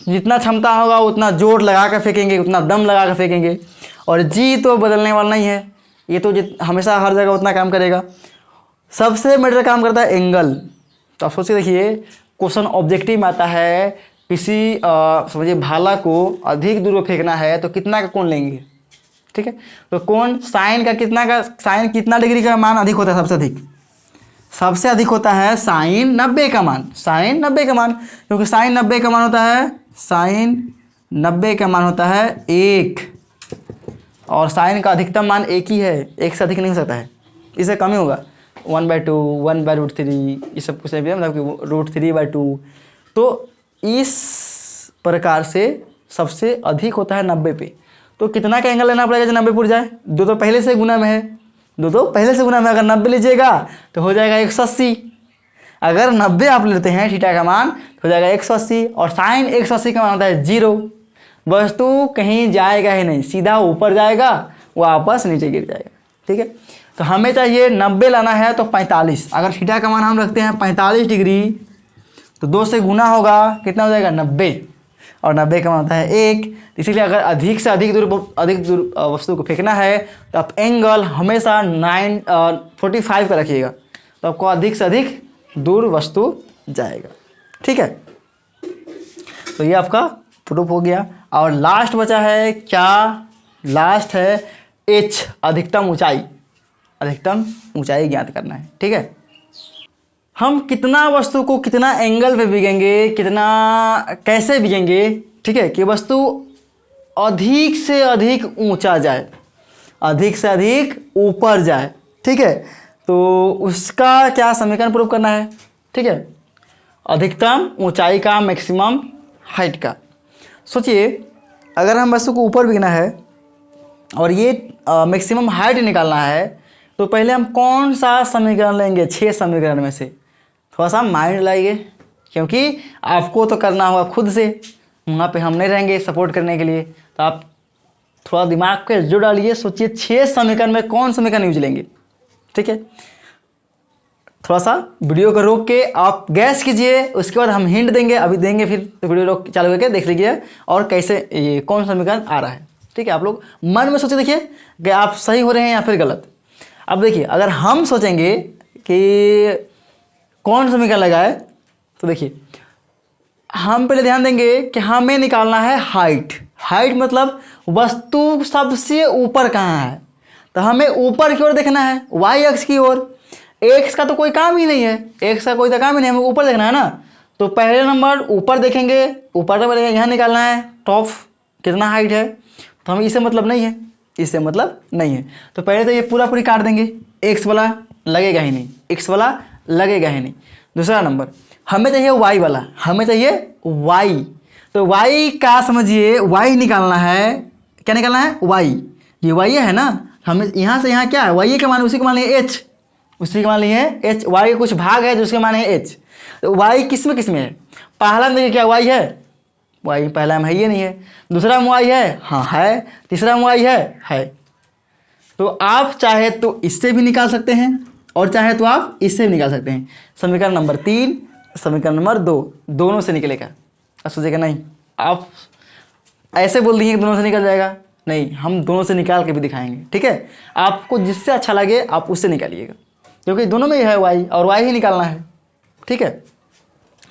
जितना क्षमता होगा उतना जोर लगा कर फेंकेंगे, उतना दम लगा कर फेंकेंगे, और जी तो बदलने वाला नहीं है, ये तो हमेशा हर जगह उतना काम करेगा। सबसे मैटर काम करता है एंगल। तो आप सोचिए, देखिए क्वेश्चन ऑब्जेक्टिव में आता है किसी समझिए भाला को अधिक दूर फेंकना है तो कितना का कोण लेंगे, ठीक है। तो कोण साइन कितना डिग्री का मान अधिक होता है, सबसे अधिक होता है साइन 90 का मान, क्योंकि साइन 90 का मान होता है, साइन 90 का मान होता है 1, और साइन का अधिकतम मान 1 ही है, 1 से अधिक नहीं हो सकता है, इससे कम ही होगा 1/2, 1/√3, ये सब कुछ मतलब कि √3/2। तो इस प्रकार से सबसे अधिक होता है 90 पे। तो कितना का एंगल लेना पड़ेगा जो 90 पर जाए, 2 तो पहले से गुना में है, अगर 90 लीजिएगा तो हो जाएगा 180। अगर 90 आप लेते हैं थीटा का मान तो हो जाएगा 180, और साइन 180 का मान होता है 0। वस्तु कहीं जाएगा ही नहीं, सीधा ऊपर जाएगा, वापस नीचे गिर जाएगा, ठीक है। तो हमें चाहिए 90 लाना है तो 45, अगर थीटा का मान हम रखते हैं 45 डिग्री तो 2 से गुना होगा, कितना हो जाएगा 90, और 90 का मान होता है 1। इसीलिए अगर अधिक से अधिक दूर वस्तु को फेंकना है तो आप एंगल हमेशा 45 का रखिएगा, तो आपको अधिक से अधिक दूर वस्तु जाएगा, ठीक है। तो ये आपका प्रूफ हो गया। और लास्ट बचा है क्या, लास्ट है h, अधिकतम ऊंचाई ज्ञात करना है, ठीक है। हम कितना वस्तु को कितना एंगल पे बिकेंगे, कैसे बिकेंगे, ठीक है, कि वस्तु अधिक से अधिक ऊंचा जाए, अधिक से अधिक ऊपर जाए, ठीक है। तो उसका क्या समीकरण प्रूव करना है, ठीक है, अधिकतम ऊंचाई का, मैक्सिमम हाइट का। सोचिए अगर हम वस्तु को ऊपर बिकना है और ये मैक्सिमम हाइट निकालना है तो पहले हम कौन सा समीकरण लेंगे, 6 समीकरण में से। थोड़ा सा माइंड लाइए, क्योंकि आपको तो करना होगा खुद से, वहाँ पे हम नहीं रहेंगे सपोर्ट करने के लिए। तो आप थोड़ा दिमाग पे जोर डालिए, सोचिए 6 समीकरण में कौन समीकरण यूज लेंगे, ठीक है। थोड़ा सा वीडियो को रोक के आप गैस कीजिए, उसके बाद हम हिंट देंगे, अभी देंगे फिर, तो वीडियो रोक चालू करके देख लीजिए और कैसे ये कौन समीकरण आ रहा है, ठीक है। आप लोग मन में सोचिए, देखिए कि आप सही हो रहे हैं या फिर गलत। अब देखिए अगर हम सोचेंगे कि कौन समीकरण लगाए, तो देखिए हम पहले ध्यान देंगे कि हमें निकालना है हाइट मतलब वस्तु सबसे ऊपर कहाँ है। तो हमें ऊपर की ओर देखना है, वाई अक्ष की ओर। एक्स का तो कोई काम ही नहीं है, एक्स का कोई तो काम ही नहीं, हमें ऊपर देखना है ना। तो पहले नंबर ऊपर देखेंगे, ऊपर नंबर यहाँ निकालना है टॉप कितना हाइट है। तो हमें इससे मतलब नहीं है, तो पहले तो ये पूरी काट देंगे, एक्स वाला लगेगा ही नहीं, दूसरा नंबर हमें चाहिए वाई वाला, तो वाई का समझिए, वाई निकालना है, क्या निकालना है, वाई, ये वाई है ना। हमें यहाँ से यहाँ क्या है, वाई का मान उसी का मान लिए एच, वाई का कुछ भाग है जो उसके मान है एच। तो वाई किस में है, पहला में देखिए क्या वाई है, वाई पहला में है ये नहीं है, दूसरा में वाई है, हाँ है, तीसरा में वाई है। तो आप चाहे तो इससे भी निकाल सकते हैं और चाहे तो आप इससे भी निकाल सकते हैं। समीकरण नंबर 3, समीकरण नंबर 2, दोनों से निकलेगा। अब सोचेगा नहीं, आप ऐसे बोल दिए कि दोनों से निकल जाएगा, नहीं, हम दोनों से निकाल के भी दिखाएंगे, ठीक है। आपको जिससे अच्छा लगे आप उससे निकालिएगा, क्योंकि दोनों में ही है y और y ही निकालना है, ठीक है। तो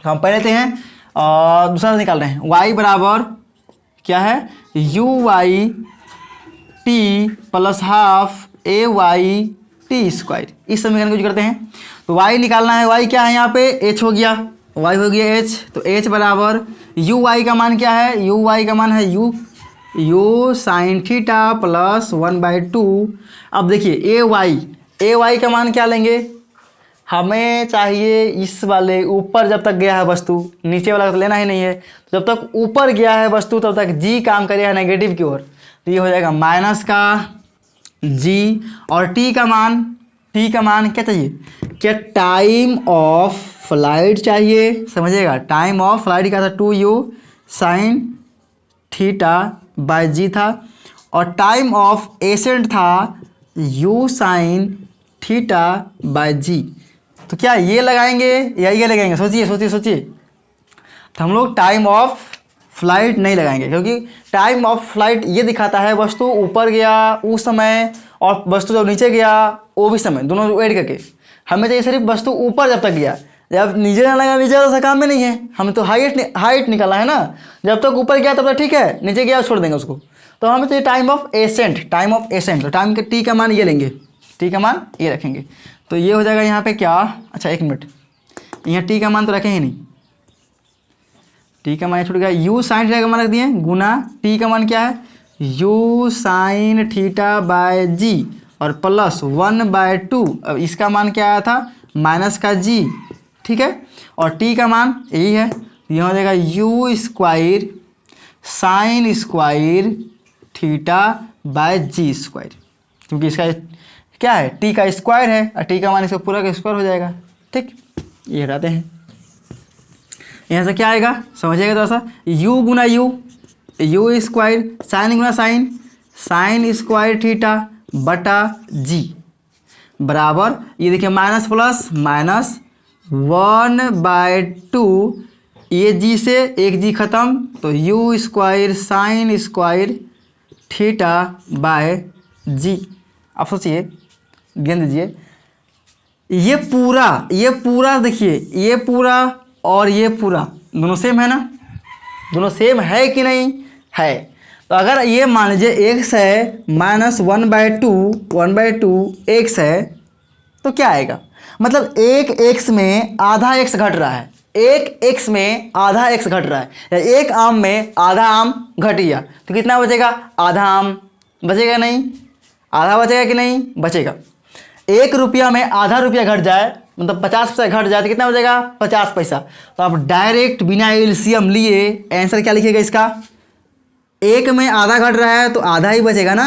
हम पढ़ लेते हैं और दूसरा निकाल रहे हैं। y बराबर क्या है, u y t plus half a y t square, इस समीकरण को यूज करते हैं। तो y निकालना है, y क्या है यहाँ पे, h हो गया, y हो गया h। तो h बराबर यू वाई का मान क्या है, यू वाई का मान है यू साइन थीटा प्लस 1/2। अब देखिए ए वाई का मान क्या लेंगे, हमें चाहिए इस वाले ऊपर जब तक गया है वस्तु, नीचे वाला तो लेना ही नहीं है। तो जब तक ऊपर गया है वस्तु तब तक जी काम करेगा नेगेटिव की ओर, तो ये हो जाएगा माइनस का जी। और टी का मान क्या चाहिए, क्या टाइम ऑफ फ्लाइट चाहिए, समझिएगा। टाइम ऑफ फ्लाइट का था 2u साइन थीटा बाय जी था, और टाइम ऑफ एसेंट था u साइन थीटा बाय जी। तो क्या ये लगाएंगे या ये लगाएंगे, सोचिए। तो हम लोग टाइम ऑफ फ्लाइट नहीं लगाएंगे, क्योंकि टाइम ऑफ फ्लाइट ये दिखाता है वस्तु ऊपर गया उस समय और वस्तु जब नीचे गया वो भी समय, दोनों ऐड करके। हमें चाहिए सिर्फ वस्तु ऊपर जब तक गया, जब नीचे ना लगा, नीचे तो काम में नहीं है, हमें तो हाइट निकाला है ना। जब तक ऊपर गया तब तक ठीक है, नीचे गया छोड़ देंगे उसको। तो हमें चाहिए टाइम ऑफ एसेंट। तो टाइम के टी का मान ये लेंगे, टी का मान ये रखेंगे। तो ये हो जाएगा यहाँ पे क्या, अच्छा 1 मिनट, यहाँ टी का मान तो रखें ही नहीं, टी का मान छूट गया। यू साइन थीटा का मान रख दिए गुना टी का मान क्या है, यू साइन थीटा बाय जी और प्लस 1/2। अब इसका मान क्या आया था, माइनस का जी, ठीक है। और टी का मान यही है, यह हो जाएगा u square sine square theta by g square, क्योंकि इसका क्या है, टी का स्क्वायर है और टी का मान इसका पूरा का स्क्वायर हो जाएगा, ठीक। ये हटाते हैं, यहाँ से क्या आएगा समझिएगा थोड़ा सा, u Guna you square sign Guna sign square theta बटा जी बराबर, ये देखिए माइनस प्लस माइनस 1/2, ये जी से एक जी खत्म, तो you square sine square theta by जी। आप सोचिए, ध्यान दीजिए, ये पूरा देखिए, ये पूरा और ये पूरा दोनों सेम है ना, दोनों सेम है कि नहीं है। तो अगर ये मान लीजिए x है माइनस 1/2 x है, तो क्या आएगा, मतलब एक x में आधा x घट रहा है, एक x में आधा x घट रहा है, या एक आम में आधा आम घट गया, तो कितना बचेगा, आधा आम बचेगा, नहीं आधा बचेगा कि नहीं बचेगा। 1 रुपया में आधा रुपया घट जाए, मतलब 50 पैसा घट जाए तो कितना बचेगा, 50 पैसा। तो आप डायरेक्ट बिना एलसीएम लिए आंसर क्या लिखिएगा इसका, 1 में आधा घट रहा है तो आधा ही बचेगा ना,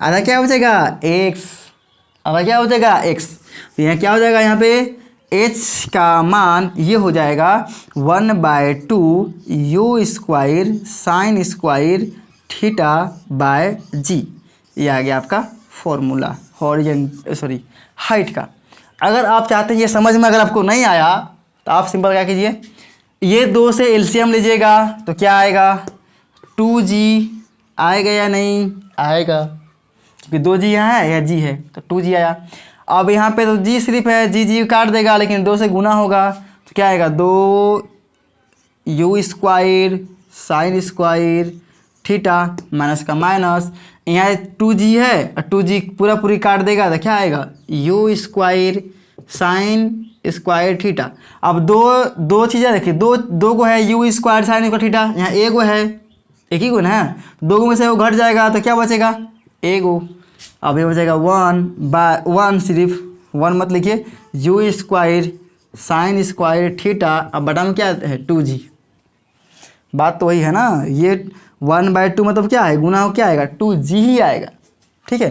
आधा क्या बचेगा x, आधा क्या बचेगा x। तो यहाँ क्या हो जाएगा, यहाँ पे h का मान ये हो जाएगा 1/2 u square sine square theta by g. ये आ गया आपका फॉर्मूला हाइट का। अगर आप चाहते हैं ये समझ में अगर आपको नहीं आया तो आप सिंपल क्या कीजिए, ये 2 से एलसीएम लीजिएगा, तो क्या आएगा 2g आएगा या नहीं आएगा, क्योंकि 2g यहाँ है या g है, तो 2g आया। अब यहाँ पे तो g सिर्फ है, जी काट देगा, लेकिन 2 से गुना होगा तो क्या आएगा 2 u square sine square theta minus का माइनस, यहाँ 2g है और 2g पूरी काट देगा तो क्या आएगा you square sine square theta. अब दो चीज़ें देखिए, दो को है you square sine square theta, यहाँ एगो है, एक ही को ना है, 2 में से वो घट जाएगा तो क्या बचेगा एगो। अब ये बचेगा 1/1, सिर्फ 1 मत लिखिए, you square sine square theta, अब बटा में क्या है 2g। बात तो वही है ना, ये 1/2 मतलब क्या है, गुना हो क्या आएगा 2g ही आएगा, ठीक है।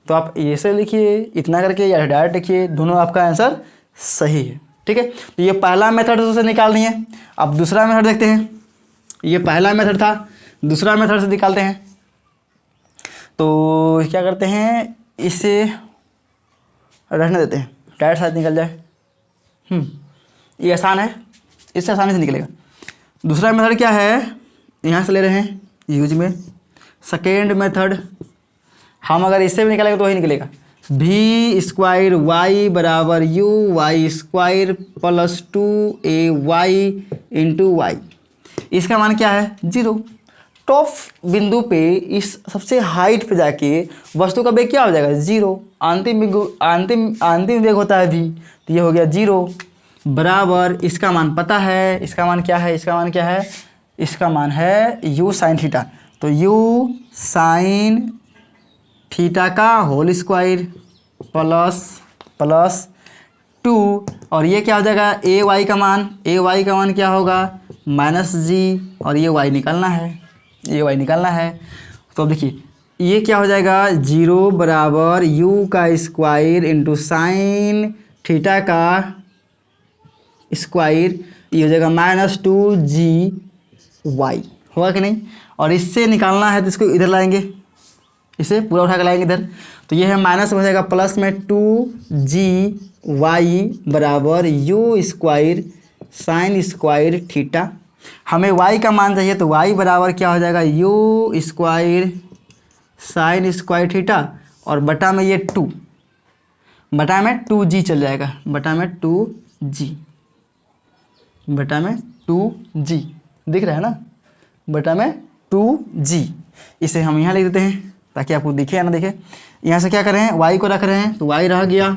तो आप ऐसे लिखिए, इतना करके या डायरेक्ट लिखिए, दोनों आपका आंसर सही है, ठीक है। तो ये पहला मेथड से निकाल रही है। अब दूसरा मेथड देखते हैं, ये पहला मेथड था, दूसरा मेथड से निकालते हैं। तो क्या करते हैं, इसे रहने देते हैं, डायरेक्ट साथ निकल जाए। ये आसान है, इससे आसानी से निकलेगा। दूसरा मेथड क्या है, यहाँ से ले रहे हैं यूज में सेकेंड मेथड हम अगर इससे भी निकालेंगे तो वही निकलेगा, भी स्क्वायर वाई बराबर u y square plus 2ay into y. इसका मान क्या है 0। टॉप बिंदु पे इस सबसे हाइट पे जाके वस्तु का वेग क्या हो जाएगा 0। अंतिम वेग होता है भी, तो ये हो गया 0 बराबर इसका मान पता है, इसका मान क्या है, इसका मान क्या है, इसका मान है u साइन थीटा। तो u साइन थीटा का होल स्क्वायर प्लस 2 और ये क्या हो जाएगा ए वाई का मान क्या होगा -g और ये y निकालना है, तो अब देखिए ये क्या हो जाएगा 0 बराबर u का स्क्वायर इंटू साइन थीटा का स्क्वायर, ये हो जाएगा -2gy होगा कि नहीं। और इससे निकालना है तो इसको इधर लाएंगे, इसे पूरा उठा कर लाएंगे इधर, तो ये है माइनस हो जाएगा प्लस में 2gy बराबर u square sine square theta. हमें y का मान चाहिए तो y बराबर क्या हो जाएगा u square sine square theta और बटा में ये 2, बटा में 2g चल जाएगा, बटा में 2g दिख रहा है ना, बटा में 2g। इसे हम यहाँ लिख देते हैं ताकि आपको दिखे या ना दिखे। यहाँ से क्या कर रहे हैं y को रख रहे हैं तो y रह गया,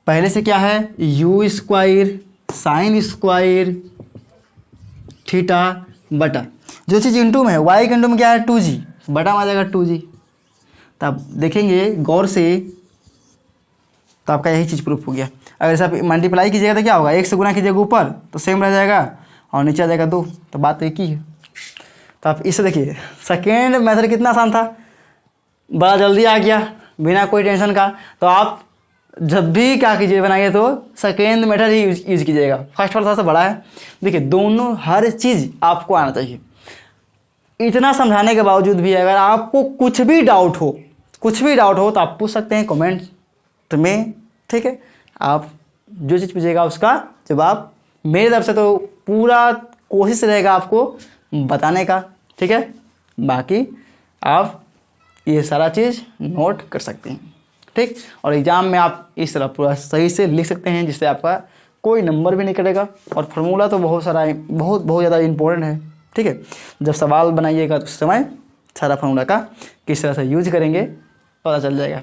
पहले से क्या है u square sine square theta बटा जो चीज़ इंटू में है y के इंटू में क्या है 2g, बटा में आ जाएगा 2g। तो आप देखेंगे गौर से तो आपका यही चीज़ प्रूफ हो गया। अगर ऐसा मल्टीप्लाई कीजिएगा तो क्या होगा, 1 से गुना कीजिएगा ऊपर तो सेम रह जाएगा और नीचे आ जाएगा 2, तो बात तो एक ही है। तो आप इसे देखिए सेकेंड मेथड कितना आसान था, बड़ा जल्दी आ गया बिना कोई टेंशन का। तो आप जब भी क्या कीजिए बनाइए तो सेकेंड मेथड ही यूज कीजिएगा, फर्स्ट वाला थोड़ा सा बड़ा है। देखिए दोनों हर चीज़ आपको आना चाहिए। इतना समझाने के बावजूद भी अगर आपको कुछ भी डाउट हो तो आप पूछ सकते हैं कमेंट में, ठीक है। आप जो चीज़ पूछिएगा उसका जवाब मेरी तरफ से तो पूरा कोशिश रहेगा आपको बताने का, ठीक है। बाकी आप ये सारा चीज़ नोट कर सकते हैं, ठीक। और एग्ज़ाम में आप इस तरह पूरा सही से लिख सकते हैं जिससे आपका कोई नंबर भी नहीं कटेगा। और फार्मूला तो बहुत ज़्यादा इम्पोर्टेंट है, ठीक है। जब सवाल बनाइएगा तो उस समय सारा फार्मूला का किस तरह से यूज करेंगे पता चल जाएगा।